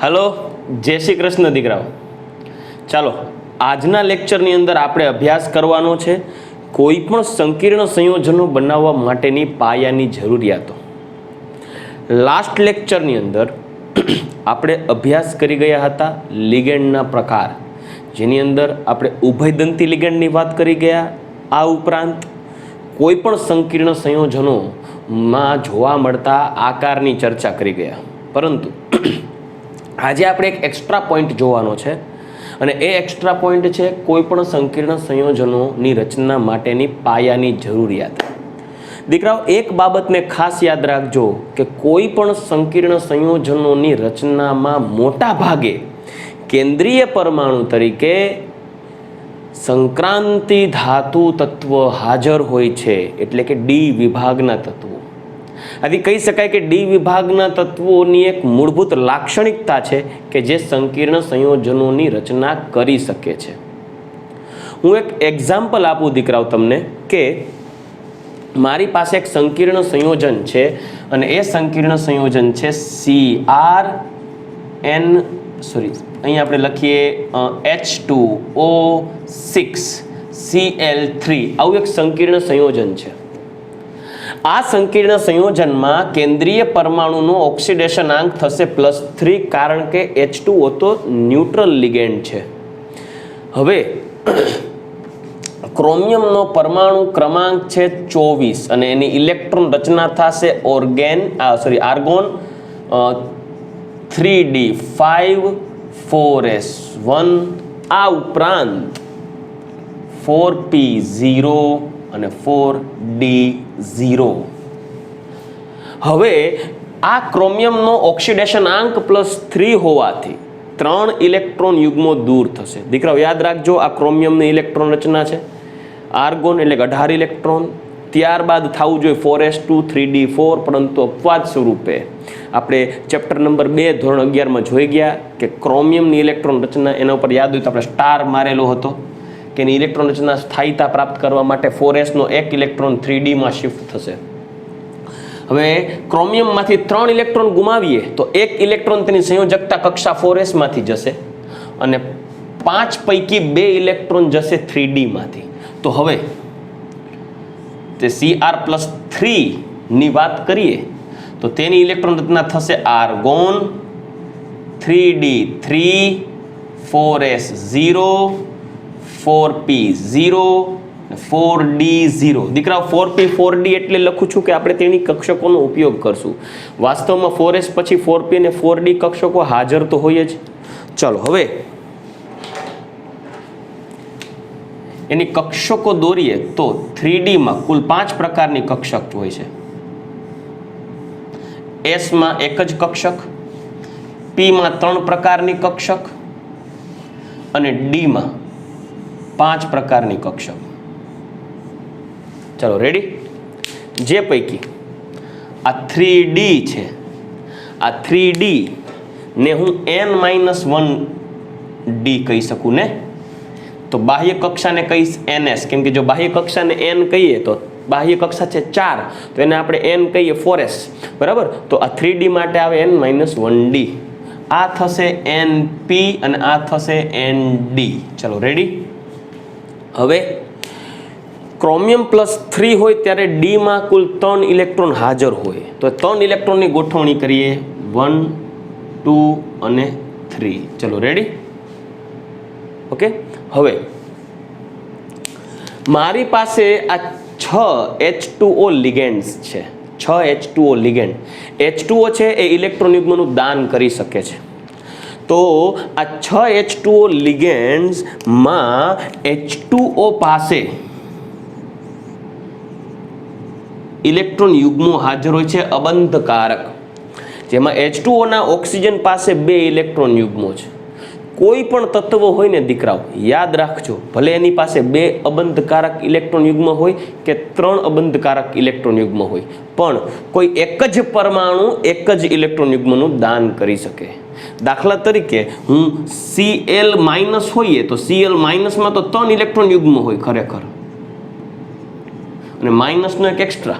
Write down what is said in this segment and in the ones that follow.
Hello जय श्री कृष्ण दीकराओ। ચાલો આજના લેક્ચરની અંદર આપણે અભ્યાસ કરવાનો છે કોઈ પણ સંકીર્ણ સંયોજનો બનાવવા માટેની પાયાની જરૂરિયાતો। લાસ્ટ લેક્ચરની અંદર આપણે અભ્યાસ કરી ગયા હતા લિગેન્ડના પ્રકાર, જેની અંદર આપણે ઉભયદંતી લિગેન્ડની વાત કરી ગયા। આ ઉપરાંત કોઈ પણ સંકીર્ણ સંયોજનોમાં જોવા મળતા આકારની ચર્ચા કરી ગયા। પરંતુ આજે આપણે એક એક્સ્ટ્રા પોઈન્ટ જોવાનો છે અને એ એક્સ્ટ્રા પોઈન્ટ છે કોઈ પણ સંકીર્ણ સંયોજનોની રચના માટેની પાયાની જરૂરિયાત। દીકરાઓ, એક બાબતને ખાસ યાદ રાખજો કે કોઈ પણ સંકીર્ણ સંયોજનોની રચનામાં મોટા ભાગે કેન્દ્રીય પરમાણુ તરીકે સંક્રાંતિ ધાતુ તત્વ હાજર હોય છે, એટલે કે ડી વિભાગના તત્વો। આથી કહી શકાય કે ડી વિભાગના તત્વોની એક મૂળભૂત લાક્ષણિકતા છે કે જે સંકીર્ણ સંયોજનોની રચના કરી શકે છે। હું એક એક્ઝામ્પલ આપું દીકરાઓ તમને કે મારી પાસે એક સંકીર્ણ સંયોજન છે અને એ સંકીર્ણ સંયોજન છે અહીં આપણે લખીએ H2O6Cl3 આવું એક સંકીર્ણ સંયોજન છે। આ સંકીર્ણ સંયોજનમાં કેન્દ્રીય પરમાણુનો ઓક્સિડેશન આંક થશે +3, કારણ કે H2O તો ન્યુટ્રલ લિગેન્ડ છે। હવે ક્રોમિયમનો પરમાણુ ક્રમાંક છે 24 અને એની ઇલેક્ટ્રોન રચના થશે આર્ગોન 3d5 4s1, આ ઉપરાંત 4p0 અને 4d0। હવે આ ક્રોમિયમનો ઓક્સિડેશન આંક +3 હોવાથી 3 ઇલેક્ટ્રોન યુગ્મો દૂર થશે। દીકરાઓ યાદ રાખજો, આ ક્રોમિયમની ઇલેક્ટ્રોન રચના છે। આર્ગોન એટલે 18 ઇલેક્ટ્રોન, ત્યારબાદ થવું જોઈએ 4s2 3d4, પરંતુ અપવાદ સ્વરૂપે આપણે ચેપ્ટર નંબર 2 ધોરણ 11માં જોઈ ગયા કે ક્રોમિયમની ઇલેક્ટ્રોન રચના, એના ઉપર યાદ હોય તો આપણે સ્ટાર મારેલો હતો કે એની ઇલેક્ટ્રોન રચના સ્થાયીતા પ્રાપ્ત કરવા માટે 4sનો એક ઇલેક્ટ્રોન 3dમાં શિફ્ટ થશે। હવે ક્રોમિયમમાંથી 3 ઇલેક્ટ્રોન ગુમાવીએ તો એક ઇલેક્ટ્રોન તેની સંયોજકતા કક્ષા 4sમાંથી જશે અને 5 પૈકી 2 ઇલેક્ટ્રોન જશે 3dમાંથી। તો હવે તે Cr+3 ની વાત કરીએ તો તેની ઇલેક્ટ્રોન રચના થશે argon 3d3 4s0 4p0 4d0। દીકરાઓ 4p 4d એટલે લખું છું કે આપણે તેની કક્ષકોનો ઉપયોગ કરશું। વાસ્તવમાં 4s પછી 4p અને 4d કક્ષકો હાજર તો હોય જ। ચાલો હવે એની કક્ષકો દોરીએ તો 3d માં કુલ 5 પ્રકારની કક્ષક હોય છે। s માં એક જ કક્ષક, p માં 3 પ્રકારની કક્ષક અને d માં 5 પ્રકારની કક્ષક। ચાલો રેડી? જે પૈકી આ 3d છે, આ 3d ને હું n-1d કહી શકું ને, તો બાહ્ય કક્ષાને કહીશ ns, કેમ કે જો બાહ્ય કક્ષાને n કહીએ તો બાહ્ય કક્ષા છે 4, તો એને આપણે n કહીએ 4s, બરાબર? તો આ 3d માટે આવે n-1d, આ થશે np અને આ થશે nd। ચાલો રેડી? હવે ક્રોમિયમ +3 હોય ત્યારે d માં કુલ 3 ઇલેક્ટ્રોન હાજર હોય, તો 3 ઇલેક્ટ્રોનની ગોઠવણી કરીએ 1 2 અને 3। ચલો રેડી? ઓકે, હવે મારી પાસે આ 6 H2O લિગેન્ડ્સ છે। 6 H2O લિગેન્ડ, H2O છે એ ઇલેક્ટ્રોન યુગ્મનું દાન કરી શકે છે। તો આ 6 H2O લિગેન્ડ્સમાં H2O પાસે ઇલેક્ટ્રોન યુગ્મો હાજર હોય છે અબંધકારક, જેમાં H2Oના ઓક્સિજન પાસે 2 ઇલેક્ટ્રોન યુગ્મો છે। કોઈ પણ તત્વ હોય ને દીકરાઓ, યાદ રાખજો, ભલે એની પાસે 2 અબંધકારક ઇલેક્ટ્રોન યુગ્મ હોય કે 3 અબંધકારક ઇલેક્ટ્રોન યુગ્મ હોય, પણ કોઈ એક જ પરમાણુ એક જ ઇલેક્ટ્રોન યુગ્મનું દાન કરી શકે। દાખલા તરીકે હું Cl- હોઈએ તો Cl- માં તો 3 ઇલેક્ટ્રોન યુગ્મ હોય ખરેખર, અને માઇનસનો એક એક્સ્ટ્રા,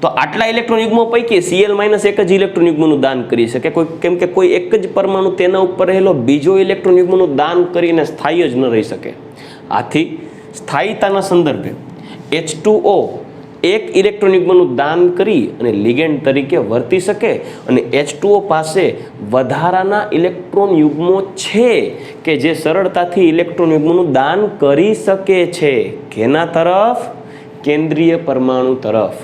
તો આટલા ઇલેક્ટ્રોન યુગ્મો પૈકી Cl માઇનસ એક જ ઇલેક્ટ્રોન યુગ્મનું દાન કરી શકે, કેમ કે કોઈ એક જ પરમાણુ તેના ઉપર રહેલો બીજો ઇલેક્ટ્રોન યુગ્મનું દાન કરીને સ્થાયી જ ન રહી શકે. આથી સ્થાયીતાના સંદર્ભે H2O એક ઇલેક્ટ્રોન યુગ્મનું દાન કરી અને લિગેન્ડ તરીકે વર્તી શકે અને H2O પાસે વધારાના ઇલેક્ટ્રોન યુગ્મો છે કે જે સરળતાથી ઇલેક્ટ્રોન યુગ્મનું દાન કરી શકે છે. કેના તરફ? કેન્દ્રીય પરમાણુ તરફ.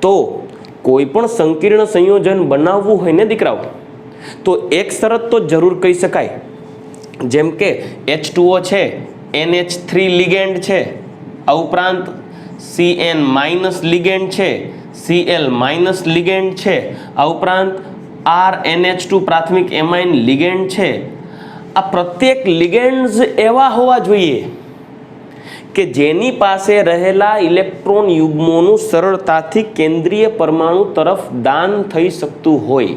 તો કોઈ પણ સંકીર્ણ સંયોજન બનાવવું હોય ને દીકરાઓ, તો એક શરત તો જરૂર કહી શકાય, જેમ કે H2O છે, NH3 લિગેન્ડ છે, આ ઉપરાંત Cn માઇનસ લિગેન્ડ છે, Cl માઇનસ લિગેન્ડ છે, આ ઉપરાંત RNH2 પ્રાથમિક એમાઇન લિગેન્ડ છે. આ પ્રત્યેક લિગેન્ડ્સ એવા હોવા જોઈએ કે જેની પાસે રહેલા ઇલેક્ટ્રોન યુગ્મોનું સરળતાથી કેન્દ્રીય પરમાણુ તરફ દાન થઈ શકતું હોય.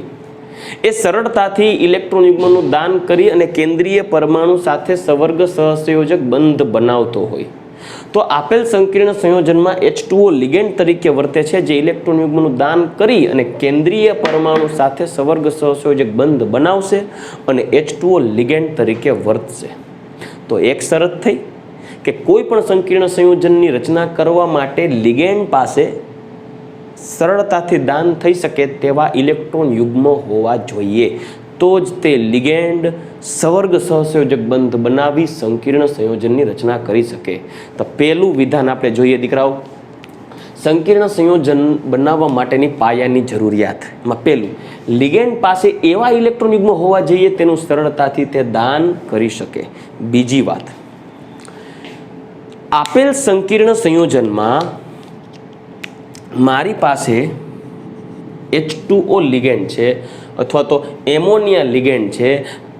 એ સરળતાથી ઇલેક્ટ્રોન યુગ્મનું દાન કરી અને કેન્દ્રીય પરમાણુ સાથે સવર્ગ સહસંયોજક બંધ બનાવતો હોય. તો આપેલ સંકીર્ણ સંયોજનમાં H2O લિગેન્ડ તરીકે વર્તે છે, જે ઇલેક્ટ્રોન યુગ્મનું દાન કરી અને કેન્દ્રીય પરમાણુ સાથે સવર્ગ સહસંયોજક બંધ બનાવશે અને H2O લિગેન્ડ તરીકે વર્તશે. તો એક શરત થઈ કે કોઈ પણ સંકીર્ણ સંયોજનની રચના કરવા માટે લિગેન્ડ પાસે સરળતાથી દાન થઈ શકે તેવા ઇલેક્ટ્રોન યુગ્મો હોવા જોઈએ, તો જ તે લિગેન્ડ સવર્ગ સહસંયોજક બંધ બનાવી સંકીર્ણ સંયોજનની રચના કરી શકે. તો પહેલું વિધાન આપણે જોઈએ દીકરાઓ, સંકીર્ણ સંયોજન બનાવવા માટેની પાયાની જરૂરિયાત. એમાં પહેલું, લિગેન્ડ પાસે એવા ઇલેક્ટ્રોન યુગ્મો હોવા જોઈએ તેનું સરળતાથી તે દાન કરી શકે. બીજી વાત, આપેલ સંકીર્ણ સંયોજનમાં મારી પાસે H2O લિગેન્ડ છે અથવા તો એમોનિયા લિગેન્ડ છે,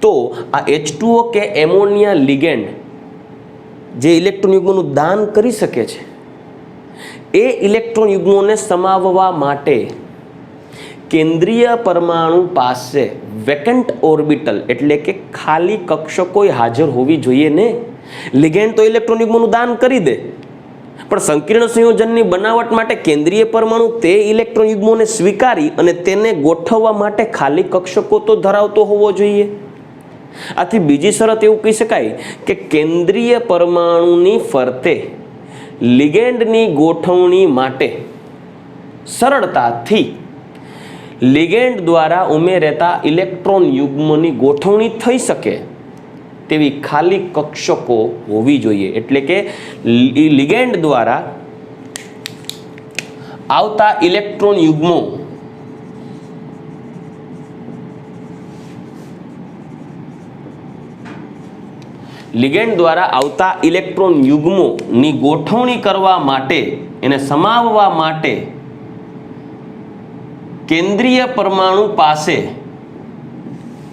તો આ H2O કે એમોનિયા લિગેન્ડ જે ઇલેક્ટ્રોન યુગ્મોનું દાન કરી શકે છે, એ ઇલેક્ટ્રોન યુગ્મોને સમાવવા માટે કેન્દ્રીય પરમાણુ પાસે વેકન્ટ ઓર્બિટલ એટલે કે ખાલી કક્ષકો હાજર હોવી જોઈએ ને. લિગેન્ડ તો ઇલેક્ટ્રોન યુગ્મોનું દાન કરી દે, પણ સંકીર્ણ સંયોજનની બનાવટ માટે કેન્દ્રીય પરમાણુ તે ઇલેક્ટ્રોન યુગ્મોને સ્વીકારી અને તેને ગોઠવવા માટે ખાલી કક્ષકો તો ધરાવતો હોવો જોઈએ. આથી બીજી શરત એવું કહી શકાય કે કેન્દ્રીય પરમાણુની ફરતે લિગેન્ડની ગોઠવણી માટે સરળતાથી લિગેન્ડ દ્વારા ઉમેરાતા ઇલેક્ટ્રોન યુગ્મની ગોઠવણી થઈ શકે તેવી ખાલી કક્ષકો હોવી જોઈએ. એટલે કે લિગેન્ડ દ્વારા આવતા ઇલેક્ટ્રોન યુગ્મો ની ગોઠવણી કરવા માટે, એને સમાવવા માટે કેન્દ્રીય પરમાણુ પાસે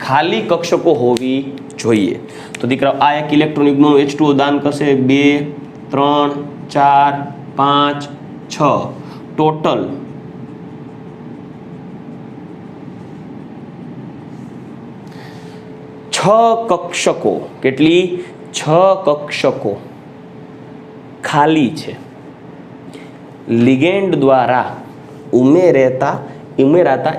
ખાલી કક્ષકો હોવી જોઈએ. તો દીકરા, આ એક ઇલેક્ટ્રોન યુગ્મનું H2O દાન કરશે 2, 3, 4, 5, 6, ટોટલ 6 કક્ષકો. કેટલી? 6 કક્ષકો ખાલી છે. લિગેન્ડ દ્વારા ઉમેરાતા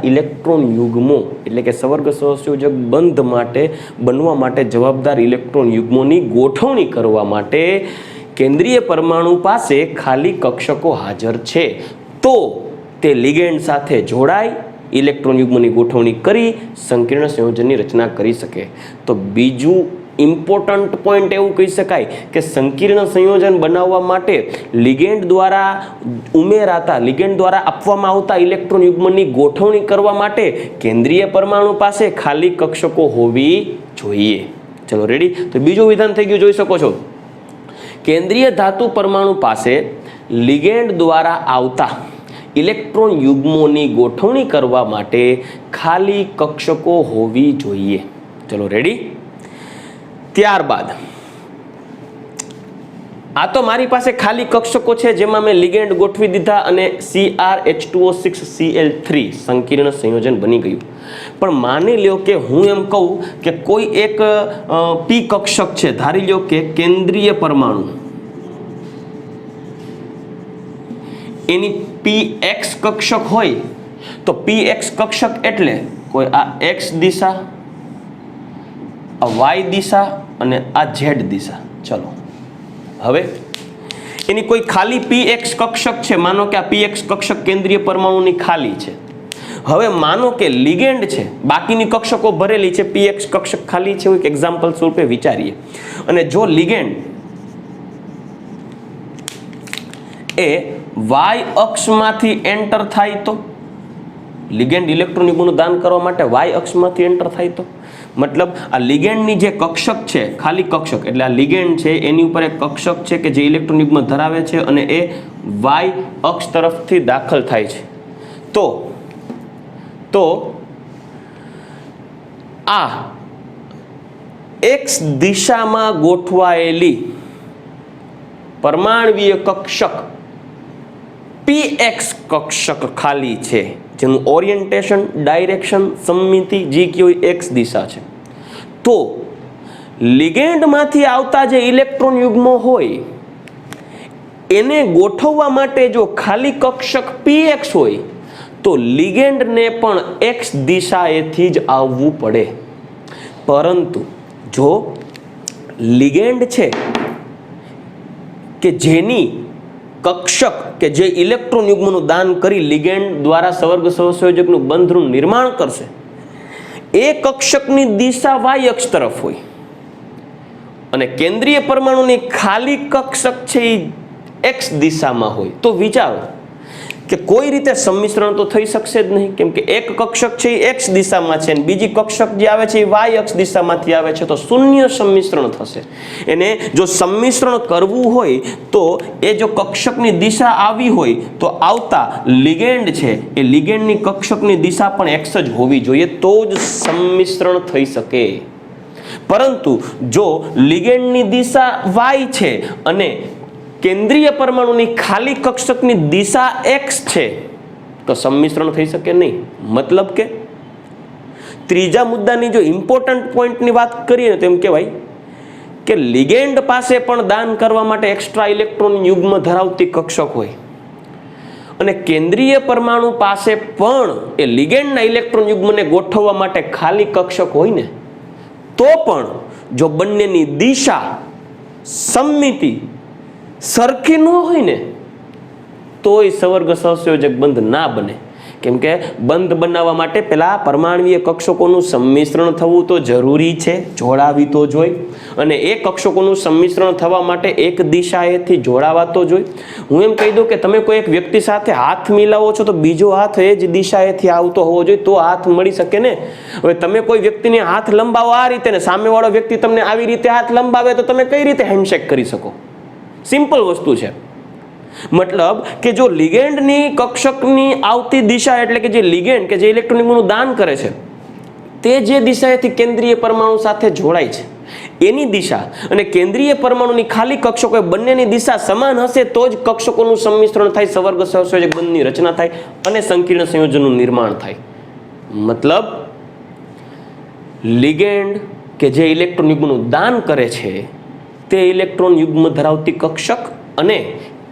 ઇલેક્ટ્રોન યુગ્મો એટલે કે સવર્ગ સહસંયોજક બંધ માટે બનવા માટે જવાબદાર ઇલેક્ટ્રોન યુગ્મોની ગોઠવણી કરવા માટે કેન્દ્રીય પરમાણુ પાસે ખાલી કક્ષકો હાજર છે, તો તે લિગેન્ડ સાથે જોડાઈ ઇલેક્ટ્રોન યુગ્મની ગોઠવણી કરી સંકીર્ણ સંયોજનની રચના કરી શકે. તો બીજું ઇમ્પોર્ટન્ટ પોઈન્ટ એવું કહી શકાય કે સંકીર્ણ સંયોજન બનાવવા માટે લિગેન્ડ દ્વારા આપવામાં આવતા ઇલેક્ટ્રોન યુગ્મની ગોઠવણી કરવા માટે કેન્દ્રીય પરમાણુ પાસે ખાલી કક્ષકો હોવી જોઈએ. ચલો રેડી. તો બીજું વિધાન થઈ ગયું, જોઈ શકો છો. કેન્દ્રીય ધાતુ પરમાણુ પાસે લિગેન્ડ દ્વારા આવતા ઇલેક્ટ્રોન યુગ્મોની ગોઠવણી કરવા માટે ખાલી કક્ષકો હોવી જોઈએ. ચલો રેડી. ત્યારબાદ આ તો મારી પાસે ખાલી કક્ષકો છે જેમાં મેં લિગેન્ડ ગોઠવી દીધા અને CrH2O6Cl3 સંકીર્ણ સંયોજન બની ગયું. પણ માની લ્યો કે હું એમ કહું કે કોઈ એક P કક્ષક છે, ધારી લ્યો કે કેન્દ્રીય પરમાણુ, એની P px કક્ષક હોય તો px કક્ષક એટલે કોઈ આ x દિશા, આ y દિશા અને આ z દિશા. ચલો હવે એની કોઈ ખાલી px કક્ષક છે, માનો કે આ px કક્ષક કેન્દ્રીય પરમાણુની ખાલી છે. હવે માનો કે લિગેન્ડ છે, બાકીની કક્ષકો ભરેલી છે, px કક્ષક ખાલી છે, એક એક્ઝામ્પલ સ્વરૂપે વિચારીએ. અને જો લિગેન્ડ એ y અક્ષમાંથી એન્ટર થાય તો, લિગેન્ડ ઇલેક્ટ્રોન યુગ્મનું દાન કરવા માટે y અક્ષમાંથી એન્ટર થાય તો, મતલબ આ લિગેન્ડની જે કક્ષક છે, ખાલી કક્ષક એટલે આ લિગેન્ડ છે, એની ઉપર એક કક્ષક છે કે જે ઇલેક્ટ્રોન યુગ્મ ધરાવે છે અને એ y અક્ષ તરફથી દાખલ થાય છે. તો આ x દિશામાં ગોઠવાયેલી પરમાણ્વીય કક્ષક px કક્ષક ખાલી છે, જેનું ઓરિએન્ટેશન, ડાયરેક્શન, સમમિતિ જે કે x દિશા છે. તો લિગેન્ડમાંથી આવતા જે ઇલેક્ટ્રોન યુગ્મો હોય એને ગોઠવવા માટે જો ખાલી કક્ષક px હોય તો લિગેન્ડને પણ x દિશાએથી જ આવવું પડે. પરંતુ જો લિગેન્ડ છે કે જેની કક્ષક કે જે ઇલેક્ટ્રોન યુગ્મનું દાન કરી લિગેન્ડ દ્વારા સવર્ગ સહસંયોજકનું બંધનું નિર્માણ કરશે, એ કક્ષકની દિશા y અક્ષ તરફ હોય અને કેન્દ્રીય પરમાણુની ખાલી કક્ષક છે એ x દિશામાં હોય, તો વિચારો કે કોઈ રીતે સંમિશ્રણ તો થઈ શકશે જ નહીં, કેમ કે એક કક્ષક છે એ x દિશામાં છે અને બીજી કક્ષક જે આવે છે એ y અક્ષ દિશામાંથી આવે છે, તો શૂન્ય સંમિશ્રણ થશે. એને જો સંમિશ્રણ કરવું હોય તો એ જો કક્ષકની દિશા આવી હોય તો આવતા લિગેન્ડ છે એ લિગેન્ડની કક્ષકની દિશા પણ x જ હોવી જોઈએ, તો જ સંમિશ્રણ થઈ શકે. પરંતુ જો લિગેન્ડની દિશા y છે અને કેન્દ્રીય પરમાણુની ખાલી કક્ષકની દિશા x છે તો સંમિશ્રણ થઈ શકે નહીં. મતલબ કે ત્રીજા મુદ્દાની જો ઇમ્પોર્ટન્ટ પોઈન્ટની વાત કરીએ ને તો એમ કહેવાય કે લિગેન્ડ પાસે પણ દાન કરવા માટે એક્સ્ટ્રા ઇલેક્ટ્રોન યુગ્મ ધરાવતી કક્ષક હોય અને કેન્દ્રીય પરમાણુ પાસે પણ એ લિગેન્ડના ઇલેક્ટ્રોન યુગ્મને ગોઠવવા માટે ખાલી કક્ષક હોય ને, તો પણ જો બંનેની દિશા, સમમિતિ સરખી ન હોય ને તોય સવર્ગ સહસંયોજક બંધ ના બને. કેમ કે બંધ બનાવવા માટે પહેલા પરમાણ્વીય કક્ષકોનું સંમિશ્રણ થવું તો જરૂરી છે, જોડાવી તો જોઈ, અને એ કક્ષકોનું સંમિશ્રણ થવા માટે એક દિશાએથી જોડાવા તો જોઈ. હું એમ કહી દઉં કે તમે કોઈ એક વ્યક્તિ સાથે હાથ મિલાવો છો તો બીજો હાથ એ જ દિશાએથી આવતો હોવો જોઈએ તો હાથ મળી શકે ને. હવે તમે કોઈ વ્યક્તિને હાથ લંબાવો આ રીતે ને સામેવાળો વ્યક્તિ તમને આવી રીતે હાથ લંબાવે તો તમે કઈ રીતે હેન્ડશેક કરી શકો? સિમ્પલ વસ્તુ છે. મતલબ કે જો લિગેન્ડની કક્ષકની આવતી દિશા એટલે કે જે લિગેન્ડ કે જે ઇલેક્ટ્રોનનું દાન કરે છે તે જે દિશાએથી કેન્દ્રીય પરમાણુ સાથે જોડાય છે એની દિશા અને કેન્દ્રીય પરમાણુની ખાલી કક્ષકો બંનેની દિશા સમાન હશે તો જ કક્ષકોનું સંમિશ્રણ થાય, સવર્ગ સહસંયોજક બંધની રચના થાય અને સંકીર્ણ સંયોજનનું નિર્માણ થાય. મતલબ લિગેન્ડ કે જે ઇલેક્ટ્રોન યુગ્મનું દાન કરે છે તે ઇલેક્ટ્રોન યુગ્મ ધરાવતી કક્ષક અને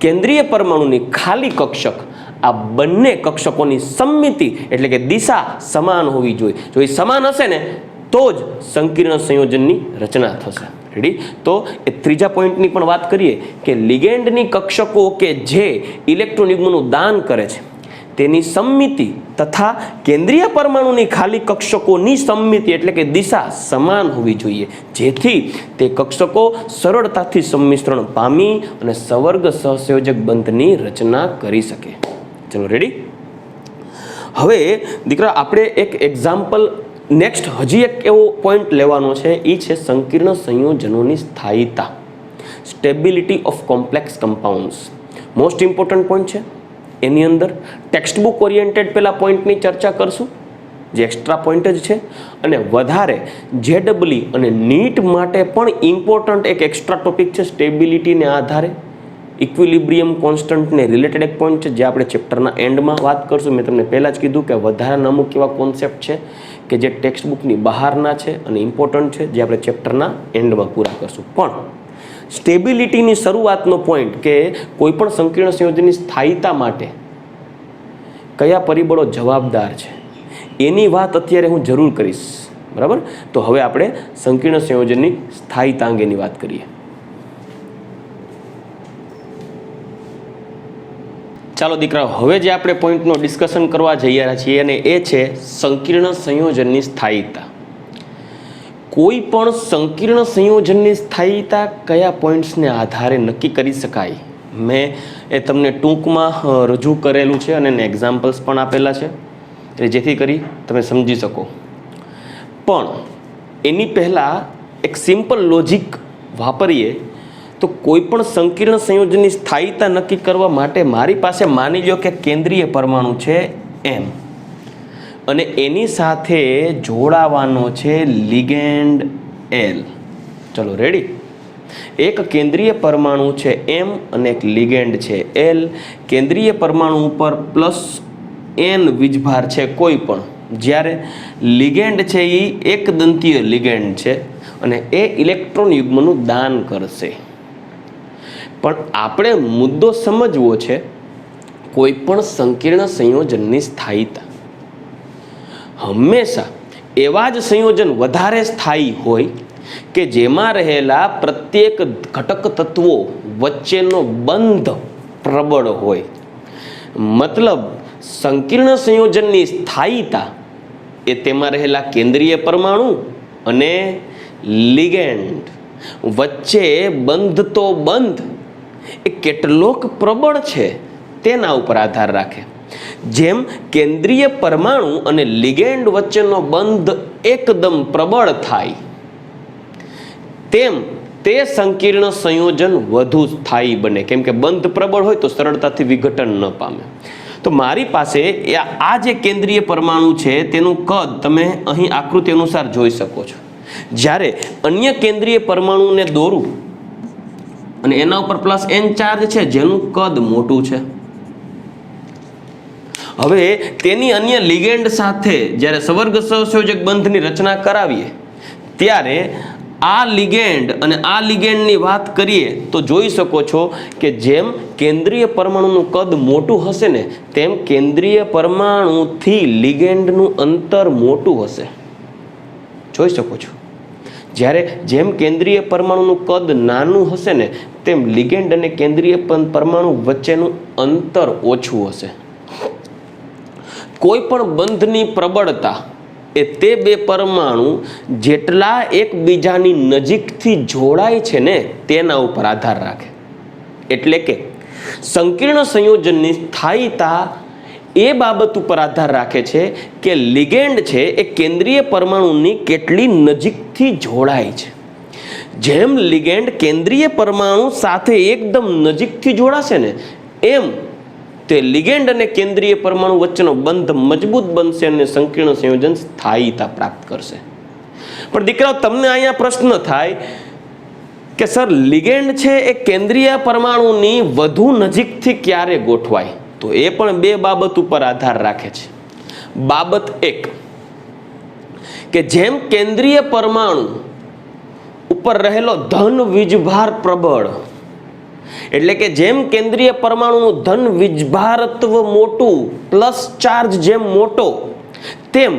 કેન્દ્રીય પરમાણુની ખાલી કક્ષક આ બંને કક્ષકોની સમમિતિ એટલે કે દિશા સમાન હોવી જોઈએ. જો એ સમાન હશે ને તો જ સંકીર્ણ સંયોજનની રચના થશે. રેડી? તો એ ત્રીજા પોઈન્ટની પણ વાત કરીએ કે લિગેન્ડની કક્ષકો કે જે ઇલેક્ટ્રોન યુગ્મનું દાન કરે છે તેની સમમિતિ તથા કેન્દ્રીય પરમાણુની ખાલી કક્ષકોની સમમિતિ એટલે કે દિશા સમાન હોવી જોઈએ, જેથી તે કક્ષકો સરળતાથી સંમિશ્રણ પામી અને સવર્ગ સહસંયોજક બંધની રચના કરી શકે. ચલો રેડી? હવે દીકરા આપણે એક એક્ઝામ્પલ નેક્સ્ટ હજી એક એવો પોઈન્ટ લેવાનો છે, એ છે સંકીર્ણ સંયોજનોની સ્થાયીતા, stability of complex compounds. Most important point છે. એની અંદર ટેક્સ્ટ બુક ઓરિએન્ટેડ પેલા પોઈન્ટની ચર્ચા કરશું જે એક્સ્ટ્રા પોઈન્ટ જ છે, અને વધારે જેડબલી અને નીટ માટે પણ ઇમ્પોર્ટન્ટ એક એક્સ્ટ્રા ટોપિક છે સ્ટેબિલિટીને આધારે ઇક્વિલિબ્રિયમ કોન્સ્ટન્ટને રિલેટેડ એક પોઈન્ટ છે જે આપણે ચેપ્ટરના એન્ડમાં વાત કરશું. મેં તમને પહેલાં જ કીધું કે વધારાના અમુક એવા કોન્સેપ્ટ છે કે જે ટેક્સ્ટ બુકની બહારના છે અને ઇમ્પોર્ટન્ટ છે જે આપણે ચેપ્ટરના એન્ડમાં પૂરા કરશું. પણ સ્ટેબિલિટીની શરૂઆતનો પોઈન્ટ કે કોઈપણ સંકીર્ણ સંયોજનની સ્થાયીતા માટે કયા પરિબળો જવાબદાર છે એની વાત અત્યારે હું જરૂર કરીશ, બરાબર. તો હવે આપણે સંકીર્ણ સંયોજનની સ્થાયીતા અંગેની વાત કરીએ. ચાલો દીકરાઓ, હવે જે આપણે પોઈન્ટનો ડિસ્કશન કરવા જઈ રહ્યા છીએ અને એ છે સંકીર્ણ સંયોજનની સ્થાયીતા. કોઈ પણ સંકીર્ણ સંયોજનની સ્થાયીતા કયા પોઈન્ટ્સને આધારે નક્કી કરી શકાય, મેં એ તમને ટૂંકમાં રજૂ કરેલું છે અને એને એક્ઝામ્પલ્સ પણ આપેલા છે, એટલે જેથી કરી તમે સમજી શકો. પણ એની પહેલાં એક સિમ્પલ લોજિક વાપરીએ તો કોઈ પણ સંકીર્ણ સંયોજનની સ્થાયીતા નક્કી કરવા માટે મારી પાસે માની લો કે કેન્દ્રીય પરમાણુ છે M અને એની સાથે જોડાવાનો છે લિગેન્ડ L. ચલો રેડી. એક કેન્દ્રીય પરમાણુ છે M અને એક લિગેન્ડ છે L. કેન્દ્રીય પરમાણુ ઉપર +N વીજભાર છે કોઈ પણ, જ્યારે લિગેન્ડ છે એ એક દંતીય લિગેન્ડ છે અને એ ઇલેક્ટ્રોન યુગ્મનું દાન કરશે. પણ આપણે મુદ્દો સમજવો છે કોઈ પણ સંકીર્ણ સંયોજનની સ્થાયીતા. હંમેશા એવા જ સંયોજન વધારે સ્થાયી હોય કે જેમાં રહેલા પ્રત્યેક ઘટક તત્વો વચ્ચેનો બંધ પ્રબળ હોય. મતલબ સંકીર્ણ સંયોજનની સ્થાયીતા એ તેમાં રહેલા કેન્દ્રીય પરમાણુ અને લિગેન્ડ વચ્ચે બંધ તો બંધ એ કેટલોક પ્રબળ છે તેના ઉપર આધાર રાખે. જેમ કેન્દ્રીય પરમાણુ અને લિગેન્ડ વચ્ચેનો બંધ એકદમ પ્રબળ થાય તેમ તે સંકીર્ણ સંયોજન વધુ સ્થાયી બને, કેમ કે બંધ પ્રબળ હોય તો સરળતાથી વિઘટન ન પામે. તો મારી પાસે આ જે કેન્દ્રીય પરમાણુ છે તેનું કદ તમે અહીં આકૃતિ અનુસાર જોઈ શકો છો. જ્યારે અન્ય કેન્દ્રીય પરમાણુને દોરું અને એના ઉપર +N ચાર્જ છે જેનું કદ મોટું છે. હવે તેની અન્ય લિગેન્ડ સાથે જ્યારે સવર્ગ સહસંયોજક બંધની રચના કરાવીએ ત્યારે આ લિગેન્ડ અને આ લિગેન્ડની વાત કરીએ તો જોઈ શકો છો કે જેમ કેન્દ્રીય પરમાણુનું કદ મોટું હશે ને તેમ કેન્દ્રીય પરમાણુથી લિગેન્ડનું અંતર મોટું હશે. જોઈ શકો છો. જ્યારે જેમ કેન્દ્રીય પરમાણુનું કદ નાનું હશે ને તેમ લિગેન્ડ અને કેન્દ્રીય પરમાણુ વચ્ચેનું અંતર ઓછું હશે. કોઈ પણ બંધની પ્રબળતા એ તે બે પરમાણુ જેટલા એકબીજાની નજીકથી જોડાય છે ને તેના ઉપર આધાર રાખે. એટલે કે સંકીર્ણ સંયોજનની સ્થાયીતા એ બાબત ઉપર આધાર રાખે છે કે લિગેન્ડ છે એ કેન્દ્રીય પરમાણુની કેટલી નજીકથી જોડાય છે. જેમ લિગેન્ડ કેન્દ્રીય પરમાણુ સાથે એકદમ નજીકથી જોડાશે ને એમ તે લિગેન્ડ અને કેન્દ્રીય પરમાણુ વચ્ચેનો બંધ મજબૂત બનશે અને સંકીર્ણ સંયોજન સ્થાયીતા પ્રાપ્ત કરશે. પણ દીકરાઓ, તમને અહીંયા પ્રશ્ન થાય કે સર લિગેન્ડ છે એ કેન્દ્રીય પરમાણુની વધુ નજીકથી ક્યારે ગોઠવાય? તો એ પણ બે બાબત ઉપર આધાર રાખે છે. બાબત એક કે જેમ કેન્દ્રીય પરમાણુ ઉપર રહેલો ધન વીજભાર પ્રબળ, એટલે કે જેમ કેન્દ્રીય પરમાણુનું ધન વીજભારત્વ મોટું, પ્લસ ચાર્જ જેમ મોટો, તેમ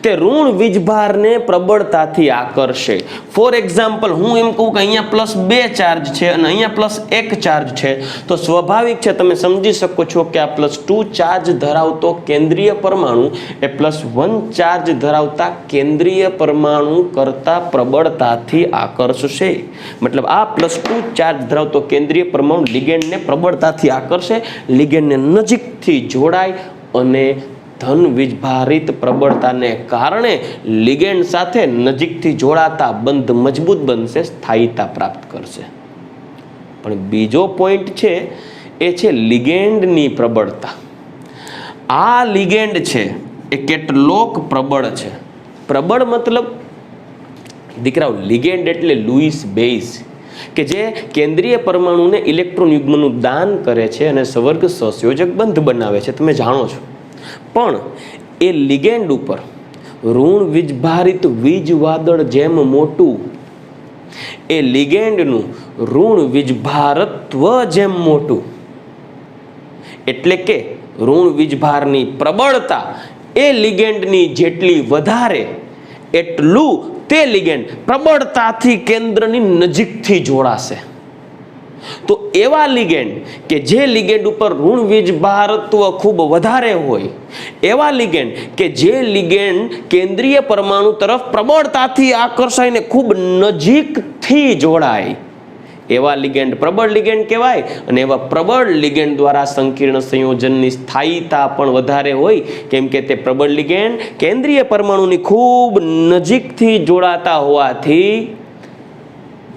તે ઋણ વીજભારને પ્રબળતાથી આકર્ષે. ફોર એક્ઝામ્પલ, હું એમ કહું કે અહીંયા +2 ચાર્જ છે અને અહીંયા +1 ચાર્જ છે, તો સ્વાભાવિક છે તમે સમજી શકો છો કે આ +2 ચાર્જ ધરાવતો કેન્દ્રીય પરમાણુ એ +1 ચાર્જ ધરાવતા કેન્દ્રીય પરમાણુ કરતા પ્રબળતાથી આકર્ષશે. મતલબ આ +2 ચાર્જ ધરાવતો કેન્દ્રીય પરમાણુ લિગેન્ડને પ્રબળતાથી આકર્ષે, લિગેન્ડને નજીકથી જોડાય અને ધન વીજભારિત પ્રબળતાને કારણે લિગેન્ડ સાથે નજીકથી જોડાતા બંધ મજબૂત બનશે, સ્થાયીતા પ્રાપ્ત કરશે. પણ બીજો પોઈન્ટ છે એ છે લિગેન્ડની પ્રબળતા. આ લિગેન્ડ છે એ કેટલોક પ્રબળ છે. પ્રબળ મતલબ દીકરાઓ, લિગેન્ડ એટલે લુઈસ બેઝ કે જે કેન્દ્રીય પરમાણુને ઇલેક્ટ્રોન યુગ્મનું દાન કરે છે અને સવર્ગ સહસંયોજક બંધ બનાવે છે, તમે જાણો છો. પણ એ લિગેન્ડ ઉપર ઋણ વીજભારિત વીજ વાદળ જેમ મોટું, એ લિગેન્ડનું ઋણ વીજભારત્વ જેમ મોટું, એટલે કે ઋણ વીજભારની પ્રબળતા એ લિગેન્ડની જેટલી વધારે એટલું તે લિગેન્ડ પ્રબળતાથી કેન્દ્રની નજીકથી જોડાશે. તો એવા લિગેન્ડ કે જે લિગેન્ડ ઉપર ઋણ વીજભારત્વ ખૂબ વધારે હોય, એવા લિગેન્ડ કે જે લિગેન્ડ કેન્દ્રીય પરમાણુ તરફ પ્રબળતાથી આકર્ષાઈને ખૂબ નજીકથી જોડાય, એવા લિગેન્ડ પ્રબળ લિગેન્ડ કહેવાય. અને એવા પ્રબળ લિગેન્ડ દ્વારા સંકીર્ણ સંયોજનની સ્થાયીતા પણ વધારે હોય, કેમ કે તે પ્રબળ લિગેન્ડ કેન્દ્રીય પરમાણુની ખૂબ નજીકથી જોડાતા હોવાથી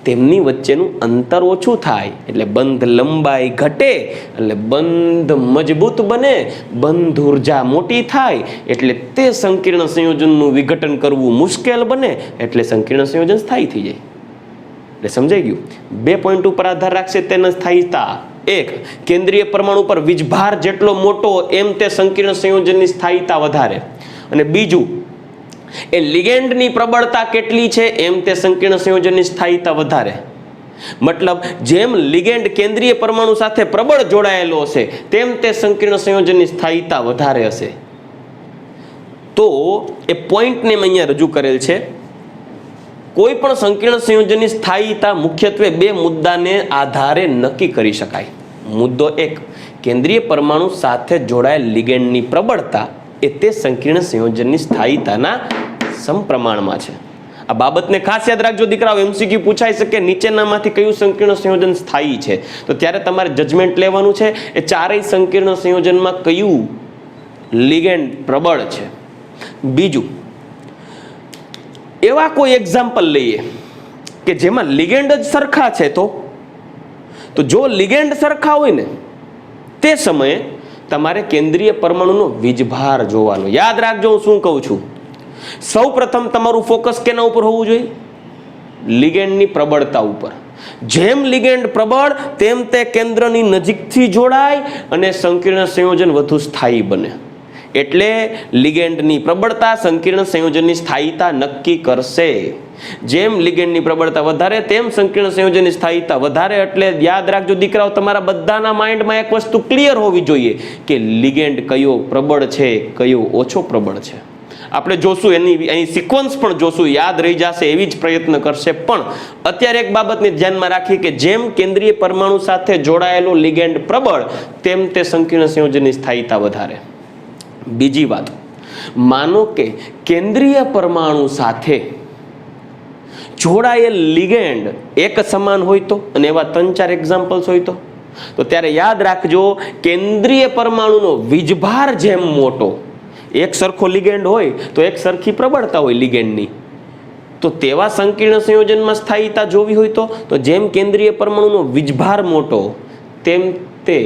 તેમની વચ્ચેનું અંતર ઓછું થાય, એટલે બંધ લંબાઈ ઘટે, એટલે બંધ મજબૂત બને, બંધ ઉર્જા મોટી થાય, એટલે તે સંકીર્ણ સંયોજનનું વિઘટન કરવું મુશ્કેલ બને, એટલે સંકીર્ણ સંયોજન સ્થાયી થઈ જાય. એટલે સમજાઈ ગયું? 2 પોઈન્ટ ઉપર આધાર રાખશે તેના સ્થાયીતા. એક, કેન્દ્રીય પરમાણુ પર વીજભાર જેટલો મોટો એમ તે સંકીર્ણ સંયોજનની સ્થાયીતા વધારે. અને બીજું, એ લિગેન્ડની પ્રબળતા કેટલી છે એમ તે સંકીર્ણ સંયોજનની સ્થાયીતા વધારે. મતલબ જેમ લિગેન્ડ કેન્દ્રીય પરમાણુ સાથે પ્રબળ જોડાયેલો હશે તેમ તે સંકીર્ણ સંયોજનની સ્થાયીતા વધારે હશે. તો એ પોઈન્ટને મેં અહીંયા રજૂ કરેલ છે. કોઈ પણ સંકીર્ણ સંયોજનની સ્થાયીતા મુખ્યત્વે 2 મુદ્દાને આધારે નક્કી કરી શકાય. મુદ્દો 1, કેન્દ્રીય પરમાણુ સાથે જોડાયેલ લિગેન્ડની પ્રબળતા એ તે સંકીર્ણ સંયોજનની સ્થાયીતાના સમપ્રમાણમાં છે. આ બાબતને ખાસ યાદ રાખજો દીકરાઓ, એમસીક્યુ પૂછાઈ શકે નીચેનામાંથી કયું સંકીર્ણ સંયોજન સ્થાયી છે. તો ત્યારે તમારે જજમેન્ટ લેવાનું છે એ ચારેય સંકીર્ણ સંયોજનમાં કયું લિગેન્ડ પ્રબળ છે. બીજું, એવા કોઈ એક્ઝામ્પલ લઈએ કે જેમાં લિગેન્ડ જ સરખા છે. તો જો લિગેન્ડ સરખા હોય ને તે સમયે તમારે કેન્દ્રીય પરમાણુનો વીજભાર જોવાનો. યાદ રાખજો હું શું કહું છું. સૌ પ્રથમ તમારું ફોકસ કેના ઉપર હોવું જોઈએ? લિગેન્ડની પ્રબળતા ઉપર. જેમ લિગેન્ડ પ્રબળ તેમ તે કેન્દ્રની નજીકથી જોડાય અને સંકીર્ણ સંયોજન વધુ સ્થાયી બને. એટલે લિગેન્ડની પ્રબળતા સંકીર્ણ સંયોજનની સ્થાયીતા નક્કી કરશે. જેમ લિગેન્ડની પ્રબળતા વધારે તેમ સંકીર્ણ સંયોજનની સ્થાયીતા વધારે. એટલે યાદ રાખજો દીકરાઓ, તમારા બધાના માઇન્ડમાં એક વસ્તુ ક્લિયર હોવી જોઈએ કે લિગેન્ડ કયો પ્રબળ છે, કયો ઓછો પ્રબળ છે. આપણે જોશું, એની અહીં સિક્વન્સ પણ જોશું, યાદ રહી જશે એવી જ પ્રયત્ન કરશે. પણ અત્યારે એક બાબતને ધ્યાનમાં રાખી કે જેમ કેન્દ્રીય પરમાણુ સાથે જોડાયેલો લિગેન્ડ પ્રબળ તેમ તે સંકીર્ણ સંયોજનની સ્થાયીતા વધારે. બીજી વાત, માનો કે કેન્દ્રીય પરમાણુ સાથે જોડાયેલ લિગેન્ડ એક સમાન હોય તો, અને એવા 3-4 એક્ઝામ્પલ્સ હોય તો ત્યારે યાદ રાખજો કેન્દ્રીય પરમાણુનો વીજભાર જેમ મોટો, એક સરખો લિગેન્ડ હોય તો એક સરખી પ્રબળતા હોય લિગેન્ડની, તો તેવા સંકીર્ણ સંયોજનમાં સ્થાયીતા જોવી હોય તો જેમ કેન્દ્રીય પરમાણુનો વીજભાર મોટો તેમ તે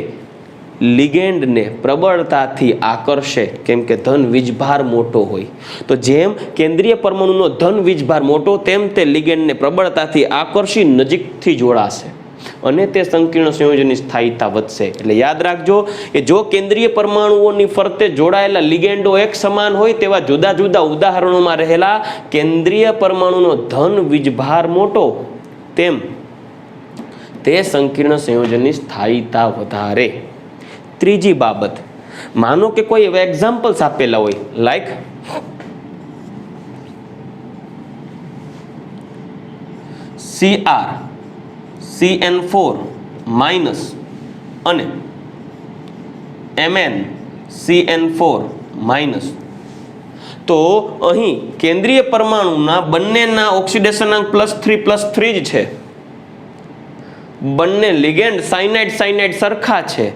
લિગેન્ડને પ્રબળતાથી આકર્ષે, કેમ કે ધન વીજભાર મોટો હોય. તો જેમ કેન્દ્રીય પરમાણુનો ધન વીજભાર મોટો તેમ તે લિગેન્ડને પ્રબળતાથી આકર્ષી નજીકથી જોડાશે અને તે સંકીર્ણ સંયોજનની સ્થાયીતા વધશે. એટલે યાદ રાખજો કે જો કેન્દ્રીય પરમાણુઓની ફરતે જોડાયેલા લિગેન્ડો એક સમાન હોય તેવા જુદા જુદા ઉદાહરણોમાં રહેલા કેન્દ્રીય પરમાણુનો ધન વીજભાર મોટો તેમ તે સંકીર્ણ સંયોજનની સ્થાયીતા વધારે. ત્રીજી બાબત, માનો કે કોઈ એવા એક્ઝામ્પલ્સ આપેલા હોય લાઈક Cr CN4 માઇનસ અને Mn CN4 માઇનસ. તો અહીં કેન્દ્રીય પરમાણુના બંનેના ઓક્સિડેશનાંક +3+3 જ છે. બંને લિગેન્ડ સાયનાઇડ સરખા છે.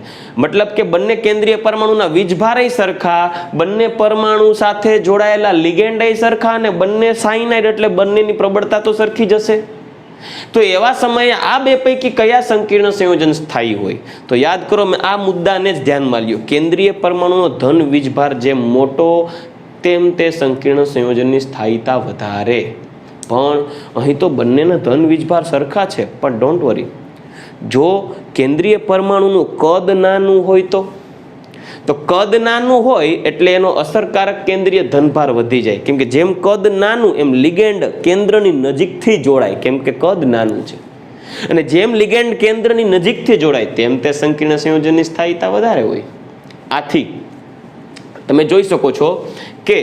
મતલબ કે બંને કેન્દ્રીય પરમાણુના વીજભારે સરખા, બંને પરમાણુ સાથે જોડાયેલા લિગેન્ડ સરખા અને બંને સાયનાઇડ, એટલે બંનેની પ્રબળતા તો સરખી જ હશે. તો એવા સમયે આ 2 પૈકી કયા સંકીર્ણ સંયોજન સ્થાયી હોય? તો યાદ કરો, મેં આ મુદ્દાને જ ધ્યાનમાં લ્યો. કેન્દ્રીય પરમાણુનો ધન વીજભાર જેમ મોટો તેમ તે સંકીર્ણ સંયોજનની સ્થાયીતા વધારે. પણ અહીં તો બંનેના ધન વીજભાર સરખા છે. પણ ડોન્ટ વરી, જો કેન્દ્રીય પરમાણુનું કદ નાનું હોય તો કદ નાનું હોય એટલે એનો અસરકારક કેન્દ્રીય ધનભાર વધી જાય. કેમ કે જેમ કદ નાનું એમ લિગેન્ડ કેન્દ્રની નજીકથી જોડાય, કેમ કે કદ નાનું છે. અને જેમ લિગેન્ડ કેન્દ્રની નજીકથી જોડાય તેમ તે સંકીર્ણ સંયોજનની સ્થાયીતા વધારે હોય. આથી તમે જોઈ શકો છો કે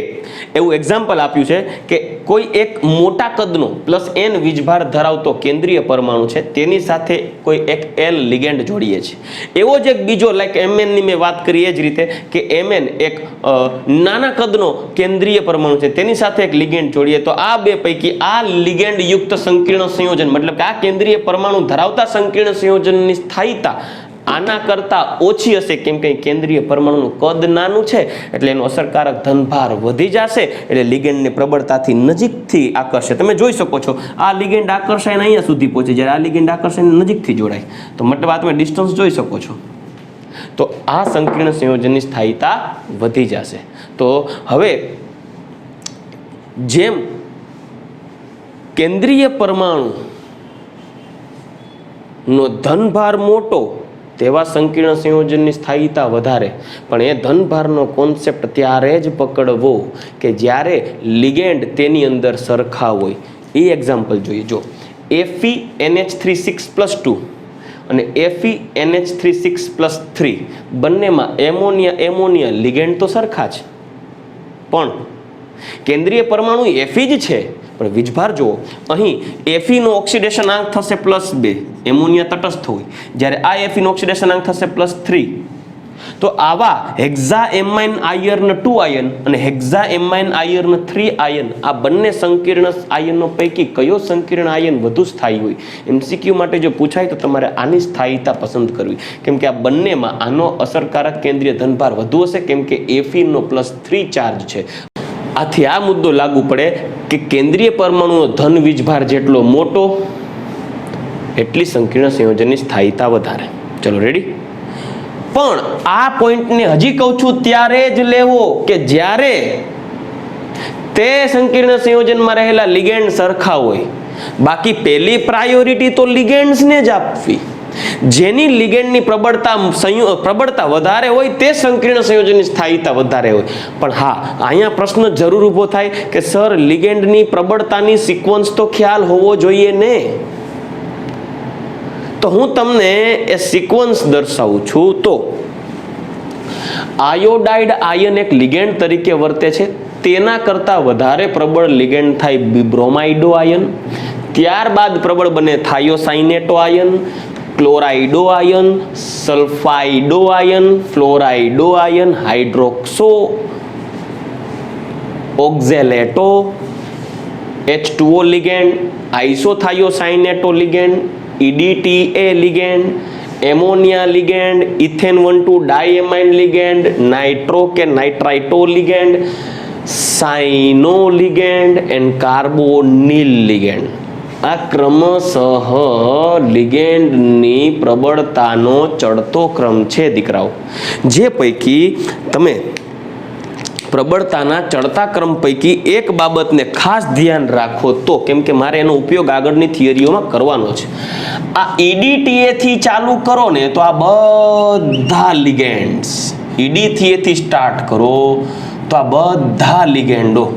એવું એક્ઝામ્પલ આપ્યું છે કે કોઈ એક મોટા કદનો +n વીજભાર ધરાવતો કેન્દ્રીય પરમાણુ છે, તેની સાથે કોઈ એક L લિગેન્ડ જોડીએ છે. એવો જ એક બીજો લાઈક Mn ની મેં વાત કરી એ જ રીતે કે Mn એક નાના કદનો કેન્દ્રીય પરમાણુ છે, તેની સાથે એક લિગેન્ડ જોડીએ તો આ બે પૈકી આ લિગેન્ડ યુક્ત સંકીર્ણ સંયોજન મતલબ કે આ કેન્દ્રીય પરમાણુ ધરાવતા સંકીર્ણ સંયોજનની સ્થાયીતા આના કરતા ઓછી હશે, કેમ કે કેન્દ્રીય પરમાણુનું કદ નાનું છે એટલે એનો અસરકારક ધનભાર વધી જશે, એટલે લિગેન્ડને પ્રબળતાથી નજીકથી આકર્ષે. તમે જોઈ શકો છો આ લિગેન્ડ આકર્ષાઈને અહીંયા સુધી પહોંચે, જ્યારે આ લિગેન્ડ આકર્ષાઈને નજીકથી જોડાય, તો મતલબ આ તમે ડિસ્ટન્સ જોઈ શકો છો. તો આ સંકીર્ણ સંયોજનની સ્થાયીતા વધી જશે. તો હવે જેમ કેન્દ્રીય પરમાણુ નો ધનભાર મોટો તેવા સંકીર્ણ સંયોજનની સ્થાયીતા વધારે, પણ એ ધનભારનો કોન્સેપ્ટ ત્યારે જ પકડવો કે જ્યારે લિગેન્ડ તેની અંદર સરખા હોય. એ એક્ઝામ્પલ જોઈએ. જો FeNH3 6+2 અને FeNH3 6+3 બંનેમાં એમોનિયા લિગેન્ડ તો સરખા છે, પણ કેન્દ્રીય પરમાણુ Fe જ છે, પણ વીજભાર જુઓ, અહીં Fe નો ઓક્સિડેશન આંક થશે +2, એમોનિયા તટસ્થ હોય, જ્યારે આ Fe નો ઓક્સિડેશન આંક થશે +3. તો આવા હેક્ઝાએમાઇન આયર્ન 2 આયન અને હેક્ઝાએમાઇન આયર્ન 3 આયન આ બંને સંકીર્ણ આયનો પૈકી કયો સંકીર્ણ આયન વધુ સ્થાયી હોય? MCQ માટે જો પૂછાય તો તમારે આની સ્થાયીતા પસંદ કરવી, કેમ કે આ બંનેમાં આનો અસરકારક કેન્દ્રીય ધનભાર વધુ હશે, કેમ કે Fe નો +3 ચાર્જ છે. આથી આ મુદ્દો લાગુ પડે કે કેન્દ્રીય પરમાણુનો ધન વીજભાર જેટલો મોટો એટલી સંકીર્ણ સંયોજનની સ્થાયીતા વધારે. ચલો રેડી. પણ આ પોઈન્ટને હજી કહું છું ત્યારે જ લેવો કે જ્યારે તે સંકીર્ણ સંયોજનમાં રહેલા લિગેન્ડ સરખા હોય. બાકી પહેલી પ્રાયોરિટી તો લિગેન્ડ્સને જ આપવી. જેની લિગેન્ડની પ્રબળતા વધારે હોય તે સંકીર્ણ સંયોજનની સ્થાયીતા વધારે હોય. પણ હા, અહીંયા પ્રશ્ન જરૂર ઊભો થાય કે સર લિગેન્ડની પ્રબળતાની સિક્વન્સ તો ખ્યાલ હોવો જોઈએ ને. તો હું તમને એ સિક્વન્સ દર્શાવું છું. તો આયોડાઇડ આયન એક લિગેન્ડ તરીકે વર્તે છે, તેના કરતા વધારે પ્રબળ લિગેન્ડ થાય બ્રોમાઇડો આયન, ત્યારબાદ પ્રબળ બને thiocyanato ion, chlorido ion, sulphido ion, fluorido ion, hydroxo oxalato, H2O ligand, isothiocyanato ligand, EDTA ligand, ammonia ligand, ethane 1,2 diamine ligand, nitro કે nitrito ligand, cyano ligand and carbonyl ligand. આ ક્રમશઃ લિગેન્ડની પ્રબળતાનો ચડતો ક્રમ છે દીકરાઓ. જે પૈકી તમે પ્રબળતાના ચડતા ક્રમ પૈકી એક બાબતને ખાસ ધ્યાન રાખો તો, કેમ કે મારે એનો ઉપયોગ આગળની થિયરીઓમાં કરવાનો છે. આ EDTA થી ચાલુ કરો ને તો આ બધા લિગેન્ડ્સ EDTA થી સ્ટાર્ટ કરો તો આ બધા લિગેન્ડો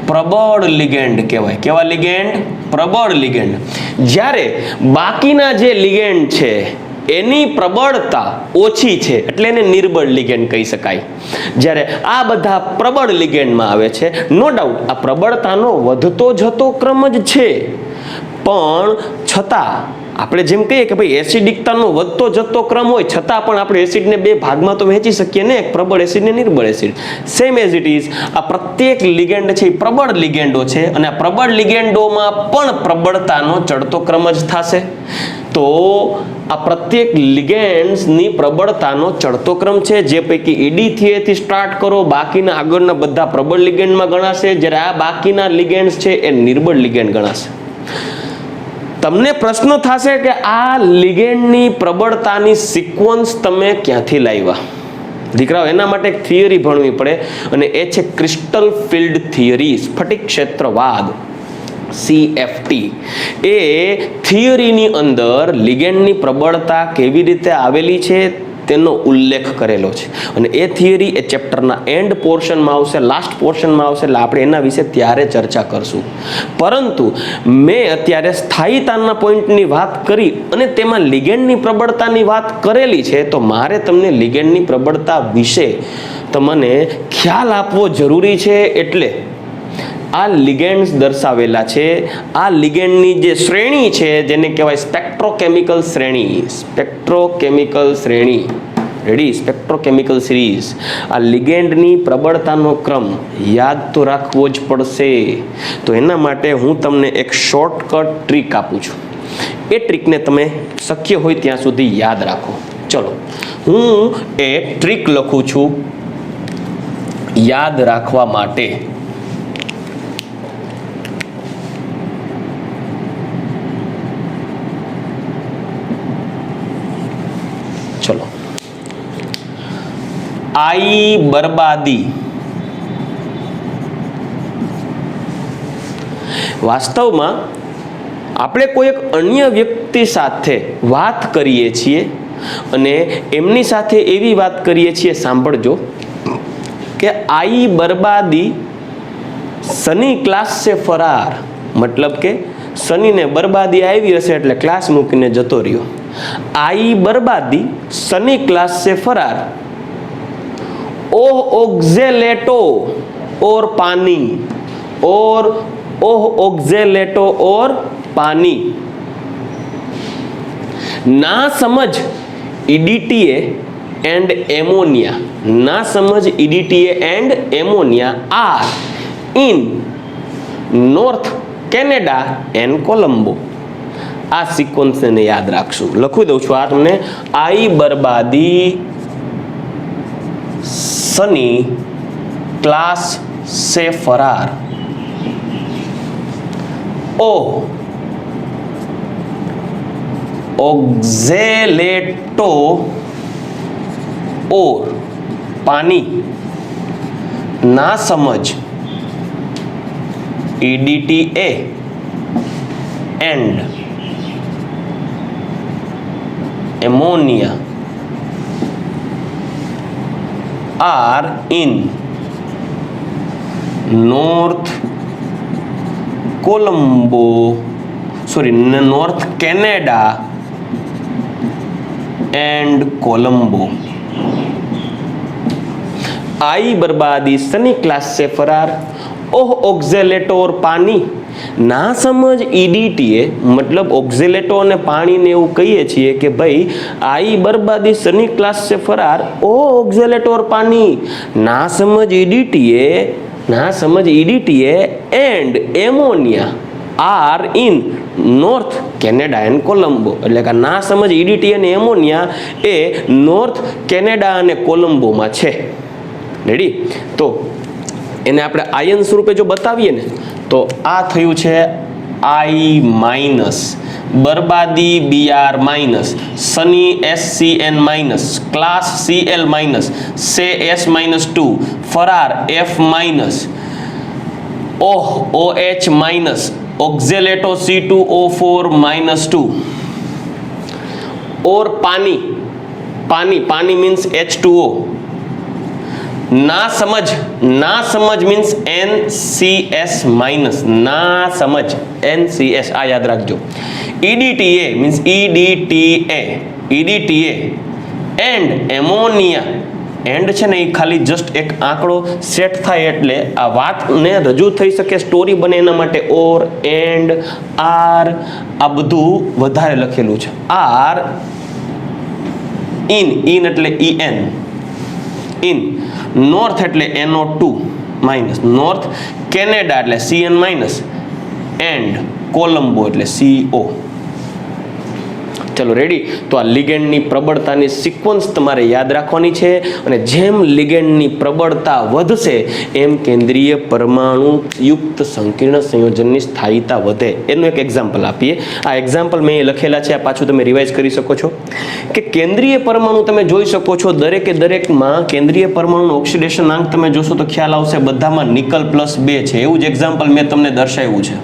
પ્રબળ લિગેન્ડ કહેવાય. કેવા લિગેન્ડ? પ્રબળ લિગેન્ડ. જ્યારે બાકીના જે લિગેન્ડ છે એની પ્રબળતા ઓછી છે એટલે એને નિર્બળ લિગેન્ડ કહી શકાય. જ્યારે આ બધા પ્રબળ લિગેન્ડમાં આવે છે. નો ડાઉટ આ પ્રબળતાનો વધતો જતો ક્રમ જ છે, પણ છતાં આપણે જેમ કહીએ કે ભાઈ એસિડિકતાનો વધતો જતો ક્રમ હોય છતાં પણ આપણે એસિડને બે ભાગમાં તો વહેંચી શકીએ ને, એક પ્રબળ એસિડ ને નિર્બળ acid. Same as it is આ પ્રત્યેક લિગેન્ડ છે એ પ્રબળ લિગેન્ડો છે, અને આ પ્રબળ લિગેન્ડોમાં પણ પ્રબળતાનો ચડતો ક્રમ જ થશે. તો આ પ્રત્યેક લિગેન્ડ્સની પ્રબળતાનો ચડતો ક્રમ છે, જે પૈકી EDTA થી સ્ટાર્ટ કરો બાકીના આગળના બધા પ્રબળ લિગેન્ડમાં ગણાશે, જ્યારે આ બાકીના લિગેન્ડ્સ છે એ નિર્બળ લિગેન્ડ ગણાશે. તમને પ્રશ્ન થશે કે આ લિગેન્ડની પ્રબળતાની સિક્વન્સ તમે ક્યાંથી લાવ્યા? દીકરાઓ, એના માટે એક થિયરી ભણવી પડે, અને એ છે ક્રિસ્ટલ ફિલ્ડ થિયરી, સ્ફટિક ક્ષેત્રવાદ, CFT. એ થિયરીની અંદર લિગેન્ડની પ્રબળતા કેવી રીતે આવેલી છે તેનો ઉલ્લેખ કરેલો છે. અને એ થિયરી એ ચેપ્ટરના એન્ડ પોર્શનમાં આવશે, લાસ્ટ પોર્શનમાં આવશે, એટલે આપણે એના વિશે ત્યારે ચર્ચા કરશું. પરંતુ મેં અત્યારે સ્થાયીતાના પોઈન્ટની વાત કરી અને તેમાં લિગેન્ડની પ્રબળતાની વાત કરેલી છે, તો મારે તમને લિગેન્ડની પ્રબળતા વિશે તમને ખ્યાલ આપવો જરૂરી છે. એટલે આ લિગેન્ડ્સ દર્શાવેલા છે, આ લિગેન્ડની જે શ્રેણી છે જેને કહેવાય સ્પેક્ટ્રોકેમિકલ શ્રેણી, સ્પેક્ટ્રોકેમિકલ શ્રેણી, રેડી, સ્પેક્ટ્રોકેમિકલ સિરીઝ. આ લિગેન્ડની પ્રબળતાનો ક્રમ યાદ તો રાખવો જ પડશે. તો એના માટે હું તમને એક શોર્ટકટ ટ્રીક આપું છું. એ ટ્રીકને તમે શક્ય હોય ત્યાં સુધી યાદ રાખો. ચલો, હું એ ટ્રીક લખું છું યાદ રાખવા માટે. ચલો, આઈ બરબાદી. વાસ્તવમાં આપણે કોઈ એક અન્ય વ્યક્તિ સાથે વાત કરીએ છીએ અને એમની સાથે એવી વાત કરીએ છીએ, સાંભળજો, કે આઈ બરબાદી સની ક્લાસ સે ફરાર. મતલબ કે સનીને બરબાદી આવી હશે એટલે ક્લાસ મૂકીને જતો રહ્યો. आई बर्बादी सनी क्लास से फरार, ओह ऑक्जेलेटो और पानी, और ओह ऑक्जेलेटो और पानी, ना समझ ईडीटीए एंड एमोनिया, ना समझ EDTA and ammonia are in north Canada and Colombo. આ સિક્વન્સને યાદ રાખશું. લખી દઉં છું આ તમને. આઈ બરબાદી સની ક્લાસ સે ફરાર, ओ ऑक्जेलेटो और पानी, ना समझ EDTA and ammonia are in North Colombo, sorry North Canada and Colombo. I बर्बादी सनी क्लास से फरार, ओह ऑक्जेलेटो और पानी, ना समझ ईडीटीए. मतलब ऑक्जेलेटो ने पानी ने એવું કહીએ છીએ કે ભાઈ आई बर्बादी सनी क्लास से फरार, ओ ऑक्जेलेटो और पानी, ना समझ ईडीटीए, ना समझ EDTA and ammonia are in north Canada and Colombo. એટલે કે ના સમજ ઈડીટી અને એમોનિયા એ નોર્થ કેનેડા અને કોલંબોમાં છે. રેડી? તો એને આપણે આયન સ્વરૂપે જો બતાવીએ ને તો આ થયું છે I માઇનસ, બરબાદી BR minus, Sunny SCN minus, class CL minus, સે S -2, ફરાર F minus, oh OH minus, oxalato C2O4 -2 और पानी, पानी पानी मीन्स H2O. ना समझ मीन्स NCS माइनस, ना समझ NCS आ याद रखो. EDTA means EDTA and ammonia. And છે ને એ ખાલી જસ્ટ એક આંકડો સેટ થાય એટલે આ વાતને રજૂ થઈ શકે, સ્ટોરી બને એના માટે ઓર એન્ડ આર આ બધું વધારે લખેલું છે. આર ઇન એટલે EN, ઇન નોર્થ એટલે NO2 માઇનસ, નોર્થ કેનેડા એટલે CN માઇનસ, એન્ડ કોલંબો એટલે CO. ચલો રેડી? તો આ લિગેન્ડની પ્રબળતાની સિક્વન્સ તમારે યાદ રાખવાની છે. અને જેમ લિગેન્ડની પ્રબળતા વધશે એમ કેન્દ્રીય પરમાણુ યુક્ત સંકીર્ણ સંયોજનની સ્થાયીતા વધે. એનું એક એક્ઝામ્પલ આપીએ. આ એક્ઝામ્પલ મેં લખેલા છે, આ પાછું તમે રિવાઇઝ કરી શકો છો. કે કેન્દ્રીય પરમાણુ તમે જોઈ શકો છો, દરેકમાં કેન્દ્રીય પરમાણુનો ઓક્સિડેશન આંક તમે જોશો તો ખ્યાલ આવશે બધામાં નિકલ +2 છે. એવું જ એક્ઝામ્પલ મેં તમને દર્શાવ્યું છે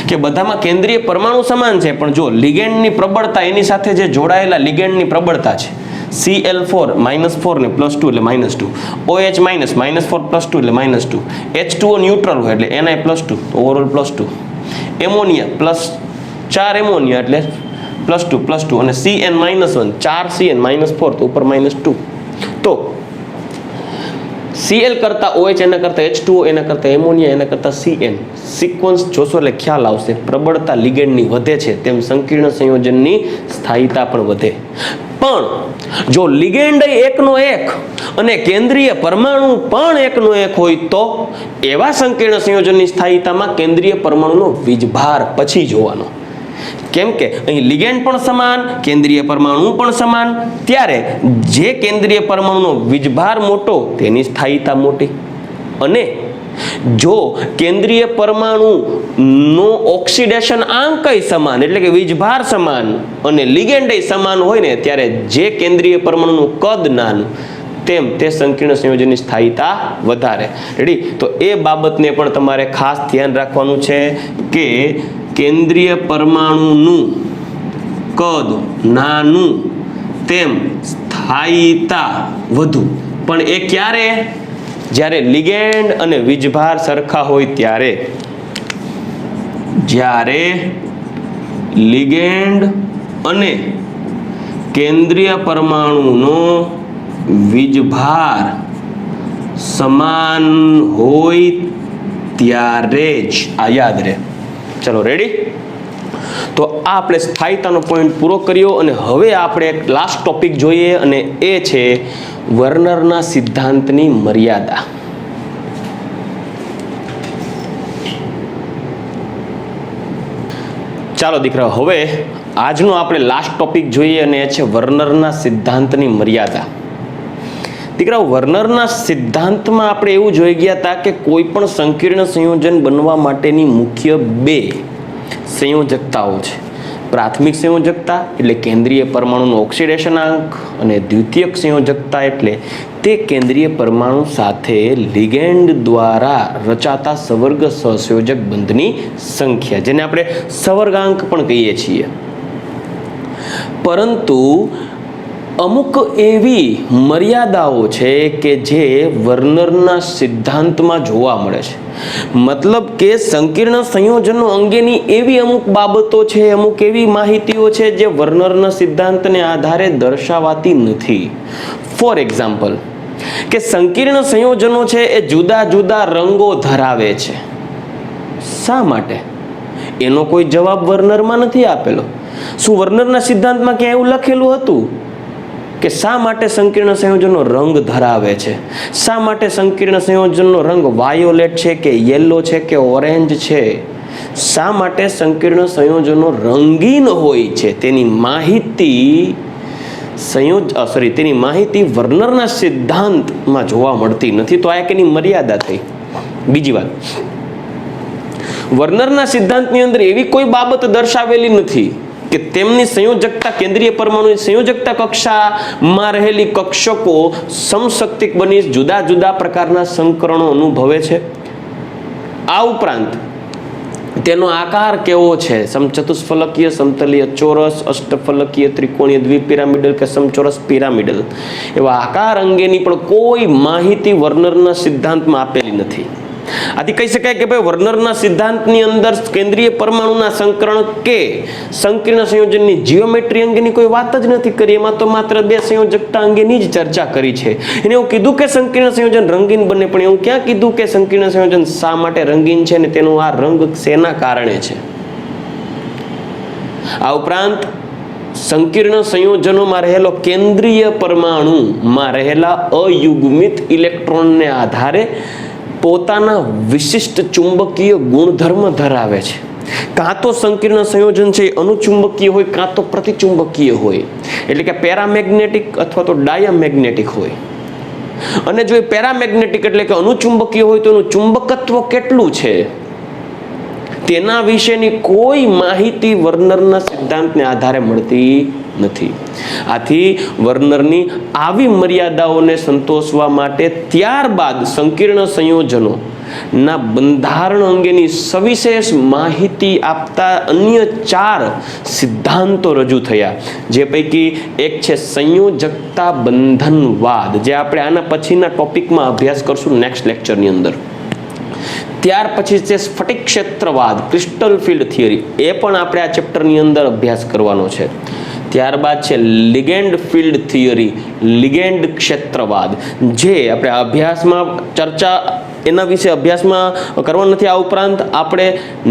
કે બધામાં કેન્દ્રીય પરમાણુ સમાન છે, પણ જો લિગેન્ડની પ્રબળતા એની સાથે જે જોડાયેલા લિગેન્ડની પ્રબળતા છે, Cl4 -4 ને +2 એટલે -2, OH -4 +2 એટલે -2, H2O ન્યુટ્રલ હોય એટલે Na+2 ઓવરઓલ +2, એમોનિયા +4 એમોનિયા એટલે +2 અને Cn -1 4 Cn -4 તો ઉપર -2. તો Cl કરતા OH, એના કરતા H2O, એના કરતા એમોનિયા, એના કરતા Cn સિક્વન્સ જોશો એટલે ખ્યાલ આવશે. પ્રબળતા લિગેન્ડની વધે છે તેમ સંકીર્ણ સંયોજનની સ્થાયીતા પણ વધે. પણ જો લિગેન્ડ એકનો એક અને કેન્દ્રીય પરમાણુ પણ એકનો એક હોય તો એવા સંકીર્ણ સંયોજનની સ્થાયીતામાં કેન્દ્રીય પરમાણુનો વીજભાર પછી જોવાનો. કેમ કે અહીં લિગેન્ડ પણ સમાન, કેન્દ્રીય પરમાણુ પણ સમાન, ત્યારે જે કેન્દ્રીય પરમાણુનો વીજભાર મોટો તેની સ્થાયીતા મોટી. અને જો કેન્દ્રીય પરમાણુનો ઓક્સિડેશન આંકય સમાન એટલે કે વીજભાર સમાન અને લિગેન્ડ સમાન હોય ને ત્યારે જે કેન્દ્રીય પરમાણુનું કદ નાનું તેમ તે સંકીર્ણ સંયોજનની સ્થાયીતા વધારે. રેડી? તો એ બાબતને પણ તમારે ખાસ ધ્યાન રાખવાનું છે કે કેન્દ્રીય પરમાણુનું કદ નાનું તેમ સ્થાયીતા વધુ. પણ એ ક્યારે? જ્યારે લિગેન્ડ અને વીજભાર સરખા હોય ત્યારે. જ્યારે લિગેન્ડ અને કેન્દ્રીય પરમાણુનો વીજભાર સમાન હોય ત્યારે જ. આ યાદ રહે. ચલો રેડી? તો આ આપણે સ્થાયીતાનો પોઈન્ટ પૂરો કર્યો અને હવે આપણે એક લાસ્ટ ટોપિક જોઈએ અને એ છે વર્નરના સિદ્ધાંતની મર્યાદા. ચાલો દીકરાઓ, હવે આજનો આપણે લાસ્ટ ટોપિક જોઈએ અને એ છે વર્નરના સિદ્ધાંતની મર્યાદા. દીકરાઓ, વર્નરના સિદ્ધાંતમાં આપણે એવું જોઈ ગયા હતા કે કોઈ પણ સંકીર્ણ સંયોજન બનવા માટેની મુખ્ય બે સંયોજકતાઓ છે. પ્રાથમિક સંયોજકતા એટલે કેન્દ્રીય પરમાણુનો ઓક્સિડેશનાંક અને દ્વિતીયક સંયોજકતા એટલે તે કેન્દ્રીય પરમાણુ સાથે લિગેન્ડ દ્વારા રચાતા સવર્ગ સહસંયોજક બંધની સંખ્યા, જેને આપણે સવર્ગાંક પણ કહીએ છીએ. પરંતુ અમુક એવી મર્યાદાઓ છે કે જે વર્નરના સિદ્ધાંતમાં જોવા મળે છે. મતલબ કે સંકીર્ણ સંયોજનો અંગેની એવી અમુક બાબતો છે, અમુક એવી માહિતીઓ છે જે વર્નરના સિદ્ધાંતને આધારે દર્શાવાતી નથી. ફોર એક્ઝામ્પલ, કે સંકીર્ણ સંયોજનો છે એ જુદા જુદા રંગો ધરાવે છે. શા માટે? એનો કોઈ જવાબ વર્નરમાં નથી આપેલો. શું વર્નરના સિદ્ધાંતમાં ક્યાં એવું લખેલું હતું કે શા માટે સંકીર્ણ સંયોજનો રંગ ધરાવે છે? શા માટે સંકીર્ણ સંયોજનનો રંગ વાયોલેટ છે કે યેલો છે કે ઓરેન્જ છે? શા માટે સંકીર્ણ સંયોજનો રંગીન હોય છે? તેની માહિતી વર્નરના સિદ્ધાંતમાં જોવા મળતી નથી. તો આ એક એની મર્યાદા થઈ. બીજી વાત, વર્નરના સિદ્ધાંતની અંદર એવી કોઈ બાબત દર્શાવેલી નથી કે તેમની સંયોજકતા, કેન્દ્રીય પરમાણુની સંયોજકતા કક્ષામાં રહેલી કક્ષકો સમશક્તિક બની જુદા જુદા પ્રકારના સંકરણો અનુભવે છે. આ ઉપરાંત તેનો આકાર કેવો છે, સમચતુષ્ફલકીય, સમતલીય, ચોરસ, અષ્ટફલકીય, ત્રિકોણીય, દ્વિપિરામિડલ કે સમચોરસ પિરામિડલ, એવા આકાર અંગેની પણ કોઈ માહિતી વર્નરના સિદ્ધાંતમાં આપેલી નથી. આથી કહી શકાય કે ભાઈ વર્નરના સિદ્ધાંતની અંદર કેન્દ્રીય પરમાણુના સંકરણ કે સંકીર્ણ સંયોજનની જીઓમેટ્રી અંગેની કોઈ વાત જ નથી કરી. એમાં તો માત્ર બે સંયોજકતા અંગેની જ ચર્ચા કરી છે. એને એવું કીધું કે સંકીર્ણ સંયોજન રંગીન બને, પણ એવું ક્યાં કીધું કે સંકીર્ણ સંયોજન શા માટે રંગીન છે ને તેનો આ રંગ શેના કારણે છે. આ ઉપરાંત સંકીર્ણ સંયોજનોમાં રહેલો કેન્દ્રીય પરમાણુમાં રહેલા અયુગ્મિત ઇલેક્ટ્રોનને આધારે પોતાના વિશિષ્ટ ચુંબકીય ગુણધર્મ ધરાવે છે. કાં તો સંકીર્ણ સંયોજન છે અનુચુંબકીય હોય, કાં તો પ્રતિચુંબકીય હોય, એટલે કે પેરામેગ્નેટિક અથવા તો ડાયામેગ્નેટિક હોય. અને જો એ પેરામેગ્નેટિક એટલે કે અનુચુંબકીય હોય તો એનું ચુંબકત્વ કેટલું છે તેના વિશેની કોઈ માહિતી વર્નરના સિદ્ધાંતને આધારે મળતી નથી. આથી વર્નરની આવી મર્યાદાઓને સંતોષવા માટે ત્યારબાદ સંકીર્ણ સંયોજનો ના બંધારણ અંગેની સવિશેષ માહિતી આપતા અન્ય 4 સિદ્ધાંતો રજૂ થયા, જે પૈકી એક છે સંયોજકતા બંધનવાદ, જે આપણે આના પછીના ટોપિકમાં અભ્યાસ કરશું નેક્સ્ટ લેક્ચરની અંદર. ત્યાર પછી છે સ્ફટિક ક્ષેત્રવાદ, ક્રિસ્ટલ ફિલ્ડ થિયરી, એ પણ આપણે આ ચેપ્ટરની અંદર અભ્યાસ કરવાનો છે. ત્યારબાદ છે લિગેન્ડ ફિલ્ડ થિયરી, લિગેન્ડ ક્ષેત્રવાદ, જે આપણે અભ્યાસમાં ચર્ચા એના વિશે અભ્યાસમાં કરવા નથી. આ ઉપરાંત આપણે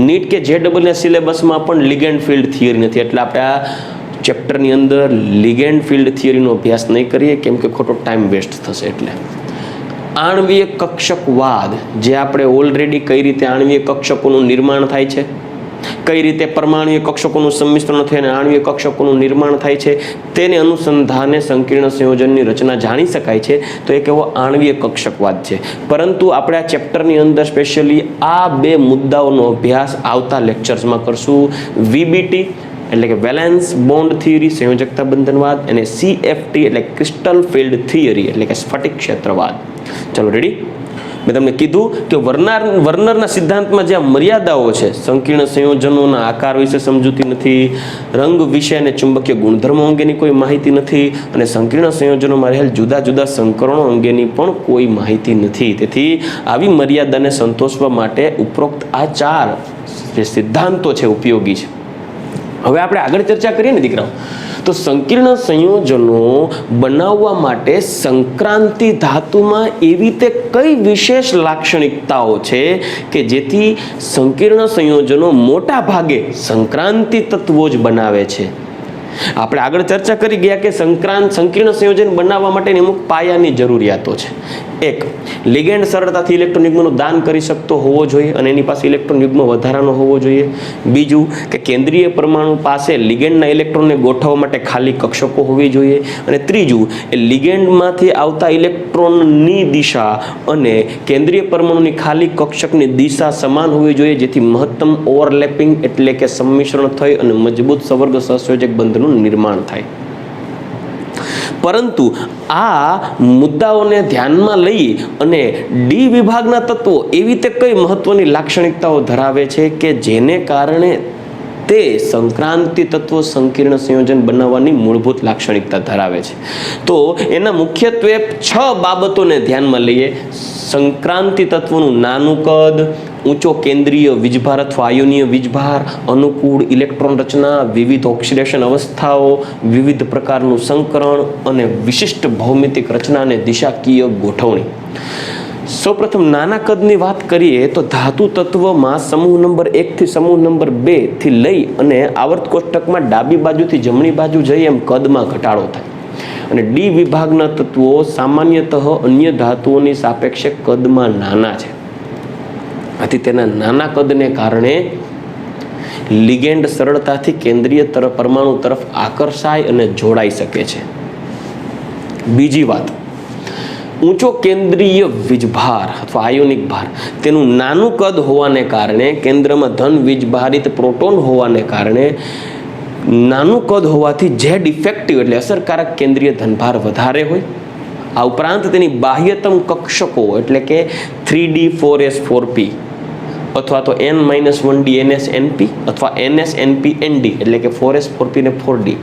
નીટ કે JEE સિલેબસમાં પણ લિગેન્ડ ફિલ્ડ થિયરી નથી, એટલે આપણે આ ચેપ્ટરની અંદર લિગેન્ડ ફિલ્ડ થિયરીનો અભ્યાસ નહીં કરીએ, કેમ કે ખોટો ટાઈમ વેસ્ટ થશે. એટલે આણ્વીય કક્ષકવાદ, જે આપણે ઓલરેડી કઈ રીતે આણ્વીય કક્ષકોનું નિર્માણ થાય છે, કઈ રીતે પરમાણુય કક્ષકોનું સંમિશ્રણ થઈને આણ્વીય કક્ષકોનું નિર્માણ થાય છે, તેને અનુસંધાને સંકીર્ણ સંયોજનની રચના જાણી શકાય છે. તો એક એવો આણ્વીય કક્ષકવાદ છે. પરંતુ આપણે આ ચેપ્ટરની અંદર સ્પેશિયલી આ 2 મુદ્દાઓનો અભ્યાસ આવતા લેક્ચર્સમાં કરશું. VBT એટલે કે વેલેન્સ બોન્ડ થિયરી, સંયોજકતા બંધનવાદ, અને CFT એટલે ક્રિસ્ટલ ફિલ્ડ થિયરી એટલે કે સ્ફટિક ક્ષેત્રવાદ. ચલો રેડી. મેં તમને કીધું કે વર્નરના સિદ્ધાંતમાં જે મર્યાદાઓ છે, સંકીર્ણ સંયોજનોના આકાર વિશે સમજૂતી નથી, રંગ વિશે અને ચુંબકીય ગુણધર્મો અંગેની કોઈ માહિતી નથી, અને સંકીર્ણ સંયોજનોમાં રહેલ જુદા જુદા સંકરણો અંગેની પણ કોઈ માહિતી નથી. તેથી આવી મર્યાદાને સંતોષવા માટે ઉપરોક્ત આ 4 જે સિદ્ધાંતો છે ઉપયોગી છે. હવે આપણે આગળ ચર્ચા કરીએ ને દીકરાઓ, તો સંકીર્ણ સંયોજનો બનાવવા માટે સંક્રાંતિ ધાતુમાં એવી તે કઈ વિશેષ લાક્ષણિકતાઓ છે કે જેથી સંકીર્ણ સંયોજનો મોટા ભાગે સંક્રાંતિ તત્વો જ બનાવે છે. આપણે આગળ ચર્ચા કરી ગયા કે સંકીર્ણ સંયોજન બનાવવા માટેની અમુક પાયાની જરૂરિયાતો છે. 1, લિગેન્ડ સરળતાથી ઇલેક્ટ્રોન યુગ્મનું દાન કરી શકતો હોવો જોઈએ અને એની પાસે ઇલેક્ટ્રોન યુગ્મ વધારાનો હોવો જોઈએ. બીજું કે કેન્દ્રીય પરમાણુ પાસે લિગેન્ડના ઇલેક્ટ્રોનને ગોઠવવા માટે ખાલી કક્ષકો હોવી જોઈએ. અને ત્રીજું, એ લિગેન્ડમાંથી આવતા ઇલેક્ટ્રોનની દિશા અને કેન્દ્રીય પરમાણુની ખાલી કક્ષકની દિશા સમાન હોવી જોઈએ, જેથી મહત્તમ ઓવરલેપિંગ એટલે કે સંમિશ્રણ થઈ અને મજબૂત સવર્ગ સહસંયોજક બંધનું નિર્માણ થાય. પરંતુ આ મુદ્દાઓને ધ્યાનમાં લઈ અને ડી વિભાગના તત્વો એવી તે કઈ મહત્વની લાક્ષણિકતાઓ ધરાવે છે કે જેને કારણે તે સંક્રાંતિ તત્વો સંકીર્ણ સંયોજન બનાવવાની મૂળભૂત લાક્ષણિકતા ધરાવે છે. તો એના મુખ્યત્વે 6 બાબતોને ધ્યાનમાં લઈએ. સંક્રાંતિ તત્વોનું નાનું કદ, ઊંચો કેન્દ્રીય વીજભાર અથવા આયોનીય વીજભાર, અનુકૂળ ઇલેક્ટ્રોન રચના, વિવિધ ઓક્સિડેશન અવસ્થાઓ, વિવિધ પ્રકારનું સંકરણ અને વિશિષ્ટ ભૌમિતિક રચના અને દિશાકીય ગોઠવણી. સૌપ્રથમ નાના કદની વાત કરીએ તો ધાતુ તત્વમાં સમૂહ નંબર 1 થી સમૂહ નંબર 2 થી લઈ અને આવર્ત કોષ્ટકમાં ડાબી બાજુથી જમણી બાજુ જઈ એમ કદમાં ઘટાડો થાય. અને ડી વિભાગના તત્વો સામાન્યતઃ અન્ય ધાતુઓની સાપેક્ષે કદમાં નાના છે. આથી તેના નાના કદને કારણે લિગેન્ડ સરળતાથી કેન્દ્રીય પરમાણુ તરફ આકર્ષાય અને જોડાઈ શકે છે. બીજી વાત, ઊંચો કેન્દ્રીય વીજભાર અથવા આયોનિક ભાર, તેનું નાનું કદ હોવાને કારણે, કેન્દ્રમાં ધન વીજભારિત પ્રોટોન હોવાને કારણે, નાનું કદ હોવાથી Z ઇફેક્ટિવ એટલે અસરકારક કેન્દ્રીય ધનભાર વધારે હોય. આ ઉપરાંત તેની બાહ્યતમ કક્ષકો એટલે કે 3D 4S 4P અથવા તો N-1D NSNP અથવા NSNP ND એટલે કે 4S 4P ને 4D,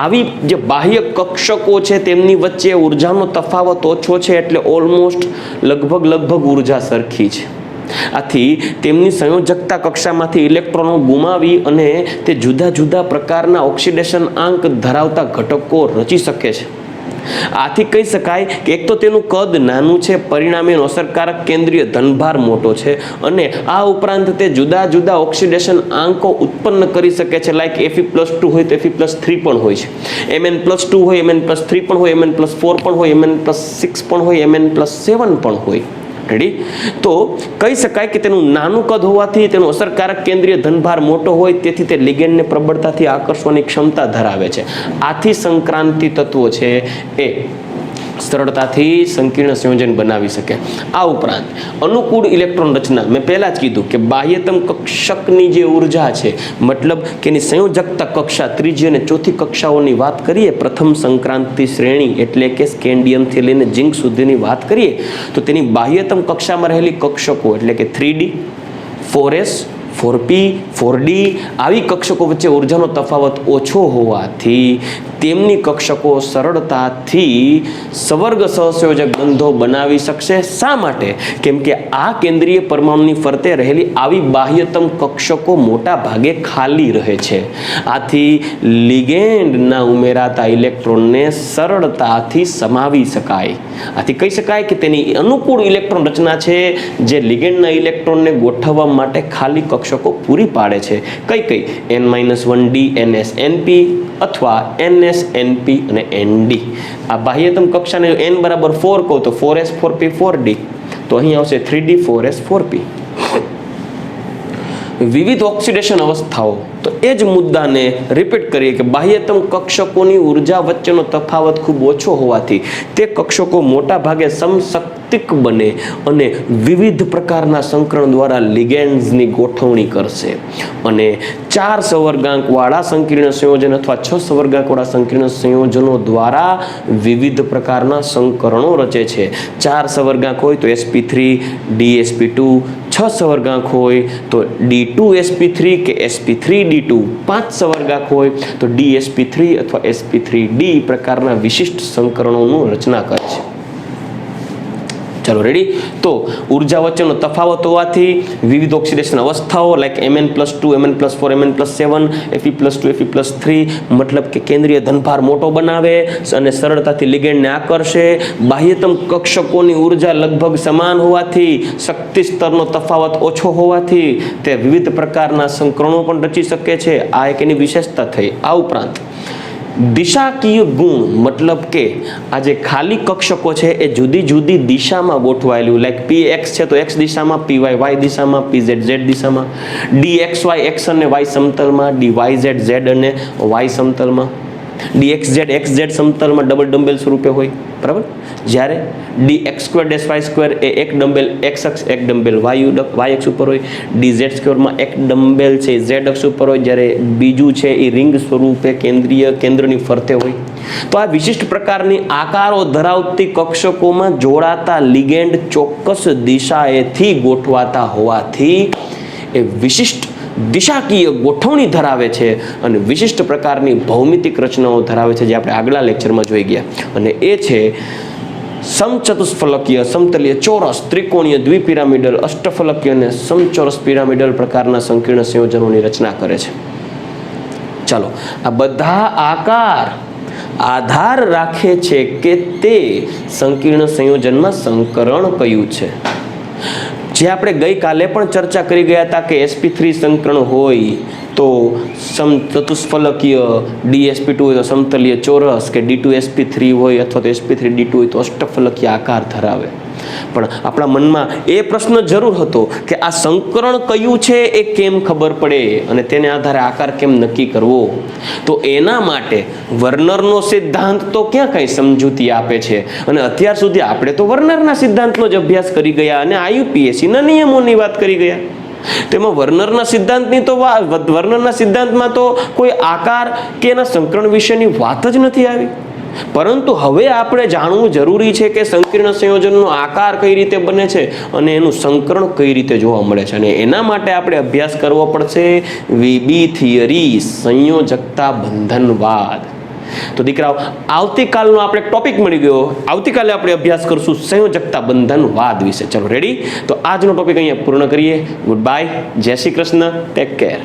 આવી જે બાહ્ય કક્ષકો છે તેમની વચ્ચે ઉર્જાનો તફાવત ઓછો છે, એટલે ઓલમોસ્ટ લગભગ ઉર્જા સરખી છે. આથી તેમની સંયોજકતા કક્ષામાંથી ઇલેક્ટ્રોનો ગુમાવી અને તે જુદા જુદા પ્રકારના ઓક્સિડેશન આંક ધરાવતા ઘટકો રચી શકે છે. આથી કહી શકાય કે એક તો તેનું કદ નાનું છે, પરિણામે અસરકારક કેન્દ્રીય ધનભાર મોટો છે, અને આ ઉપરાંત તે જુદા જુદા ઓક્સિડેશન આંકો ઉત્પન્ન કરી શકે છે. લાઈક Fe+2 હોય તો Fe+3 પણ હોય છે, Mn+2 હોય Mn+3 પણ હોય, Mn+4 પણ હોય, Mn+6 પણ હોય, Mn+7 પણ હોય. રેડી? તો કહી શકાય કે તેનું નાનું કદ હોવાથી તેનો અસરકારક કેન્દ્રીય ધનભાર મોટો હોય, તેથી તે લિગેન્ડને પ્રબળતાથી આકર્ષવાની ક્ષમતા ધરાવે છે. આથી સંક્રાંતિ તત્વો છે એ સરળતાથી સંકીર્ણ સંયોજન બનાવી શકે. આ ઉપરાંત અનુકૂળ ઇલેક્ટ્રોન રચના, મેં પહેલા જ કીધું કે બાહ્યતમ કક્ષકની જે ઉર્જા છે, મતલબ કે એની સંયોજકતા કક્ષા, ત્રીજી અને ચોથી કક્ષાઓની વાત કરીએ, પ્રથમ સંક્રાંતિ શ્રેણી એટલે કે સ્કેન્ડિયમથી લઈને ઝિંક સુધીની વાત કરીએ, તો તેની બાહ્યતમ કક્ષામાં રહેલી કક્ષકો એટલે કે 3D, 4s, 4p, 4d આવી કક્ષકો વચ્ચે ઉર્જાનો તફાવત ઓછો હોવાથી તેમની કક્ષકો સરળતાથી સવર્ગ સહસંયોજક બંધો બનાવી શકશે. શા માટે? કેમ કે આ કેન્દ્રીય પરમાણુની ફરતે રહેલી આવી બાહ્યતમ કક્ષકો મોટા ભાગે ખાલી રહે છે. આથી લિગેન્ડના ઉમેરાતા ઇલેક્ટ્રોનને સરળતાથી સમાવી શકાય. આથી કહી શકાય કે તેની અનુકૂળ ઇલેક્ટ્રોન રચના છે જે લિગેન્ડના ઇલેક્ટ્રોનને ગોઠવવા માટે ખાલી કક્ષકો પૂરી પાડે છે. કઈ કઈ? n-1d nsnp અથવા nsnp અને nd. આ બાહ્યતમ કક્ષાને n બરાબર 4 કહો તો 4s 4p 4d, તો અહીં આવશે 3d 4s 4p. વિવિધ ઓક્સિડેશન અવસ્થાઓ, તો એ જ મુદ્દાને રિપીટ કરીએ કે બાહ્યતમ કક્ષકોની ઉર્જા વચ્ચેનો તફાવત ખૂબ ઓછો હોવાથી તે કક્ષકો મોટા ભાગે સમશક્તિક બને અને વિવિધ પ્રકારના સંકરણ દ્વારા લિગેન્ડ્સની ગોઠવણી કરશે અને 4 સવર્ગાંકવાળા સંકીર્ણ સંયોજન અથવા 6 સવર્ગાંકવાળા સંકીર્ણ સંયોજનો દ્વારા વિવિધ પ્રકારના સંકરણો રચે છે. 4 સવર્ગાંક હોય તો sp3 dsp2, 6 સવર્ગાંક હોય તો d2sp3 કે sp3d2, 5 સવર્ગાંક હોય તો dsp3 અથવા sp3d પ્રકારના વિશિષ્ટ સંકરણોનું રચના કરે છે. ચાલો રેડી. તો ઉર્જા વચ્ચેનો તફાવત હોવાથી વિવિધ oxidation અવસ્થાઓ like Mn+2, Mn+4, Mn+7, Fe+2, Fe+3 મતલબ કે કેન્દ્રીય ધનભાર મોટો બનાવે અને સરળતાથી લિગેન્ડને આકર્ષે. બાહ્યતમ કક્ષકોની ઉર્જા લગભગ સમાન હોવાથી શક્તિ સ્તરનો તફાવત ઓછો હોવાથી તે વિવિધ પ્રકારના સંકરણો પણ રચી શકે છે. આ એક એની વિશેષતા થઈ. આ ઉપરાંત દિશાકીય ગુણ, મતલબ કે આ જે ખાલી કક્ષકો છે એ જુદી જુદી દિશામાં ગોઠવાયેલું, લાઈક px છે તો x દિશામાં, py y દિશામાં, pz z દિશામાં, dxy x અને y સમતલમાં, dyz z અને y સમતલમાં, dxz xz સમતલમાં ડબલ ડમ્બેલ સ્વરૂપે હોય, બરાબર. જ્યારે dx2-y2 એ એક ડમ્બેલ x અક્ષ, એક ડમ્બેલ y અક્ષ ઉપર હોય, dz2 માં એક ડમ્બેલ છે z અક્ષ ઉપર હોય, જ્યારે બીજું છે એ રિંગ સ્વરૂપે કેન્દ્રની ફરતે હોય. તો આ વિશિષ્ટ પ્રકારની આકારો ધરાવતી કક્ષકોમાં જોડાતા લિગેન્ડ ચોક્કસ દિશાએથી ગોઠવાતા હોવાથી એ વિશિષ્ટ દિશાકીય ગોઠવણી ધરાવે છે અને વિશિષ્ટ પ્રકારની ભૌમિતિક રચનાઓ ધરાવે છે, જે આપણે આગલા લેક્ચરમાં જોઈ ગયા. અને એ છે સમચતુષ્ફલકીય, સમતલીય, ચોરસ, ત્રિકોણીય, દ્વિપિરામિડલ, અષ્ટફલકીય અને સમચોરસ પિરામિડલ પ્રકારના સંકીર્ણ સંયોજનોની રચના કરે છે. ચાલો, આ બધા આકાર આધાર રાખે છે કે તે સંકીર્ણ સંયોજનમાં સંકરણ કયું છે. જે આપણે ગઈકાલે પણ ચર્ચા કરી ગયા હતા કે sp3 સંકરણ હોય તો સમચતુષ્ફલકીય, dsp2 હોય તો સમતલીય ચોરસ, કે d2sp3 હોય અથવા તો sp3d2 હોય તો અષ્ટફલકીય આકાર ધરાવે. પણ આપણા મનમાં એ પ્રશ્ન જરૂર હતો કે આ સંકરણ કયું છે એ કેમ ખબર પડે અને તેને આધારે આકાર કેમ નક્કી કરવો. તો એના માટે વર્નરનો સિદ્ધાંત તો ક્યાં કઈ સમજૂતી આપે છે, અને અત્યાર સુધી આપણે તો વર્નરના સિદ્ધાંતનો જ અભ્યાસ કરી ગયા અને IUPACના નિયમોની વાત કરી ગયા. તેમાં વર્નરના સિદ્ધાંતમાં તો કોઈ આકાર કે એના સંકરણ વિશેની વાત જ નથી આવી. પરંતુ હવે આપણે જાણવું જરૂરી છે કે સંકીર્ણ સંયોજનનો આકાર કઈ રીતે બને છે અને એનું સંકરણ કઈ રીતે જોવા મળે છે, અને એના માટે આપણે અભ્યાસ કરવો પડશે વીબી થિયરી, સંયોજકતા બંધનવાદ. તો દીકરાઓ, આવતીકાલનો આપણે ટોપિક મળી ગયો. આવતીકાલે આપણે અભ્યાસ કરશું સંયોજકતા બંધનવાદ વિશે. ચલો રેડી. તો આજનો ટોપિક અહીંયા પૂર્ણ કરીએ. ગુડ બાય, જય શ્રી કૃષ્ણ, ટેક કેર.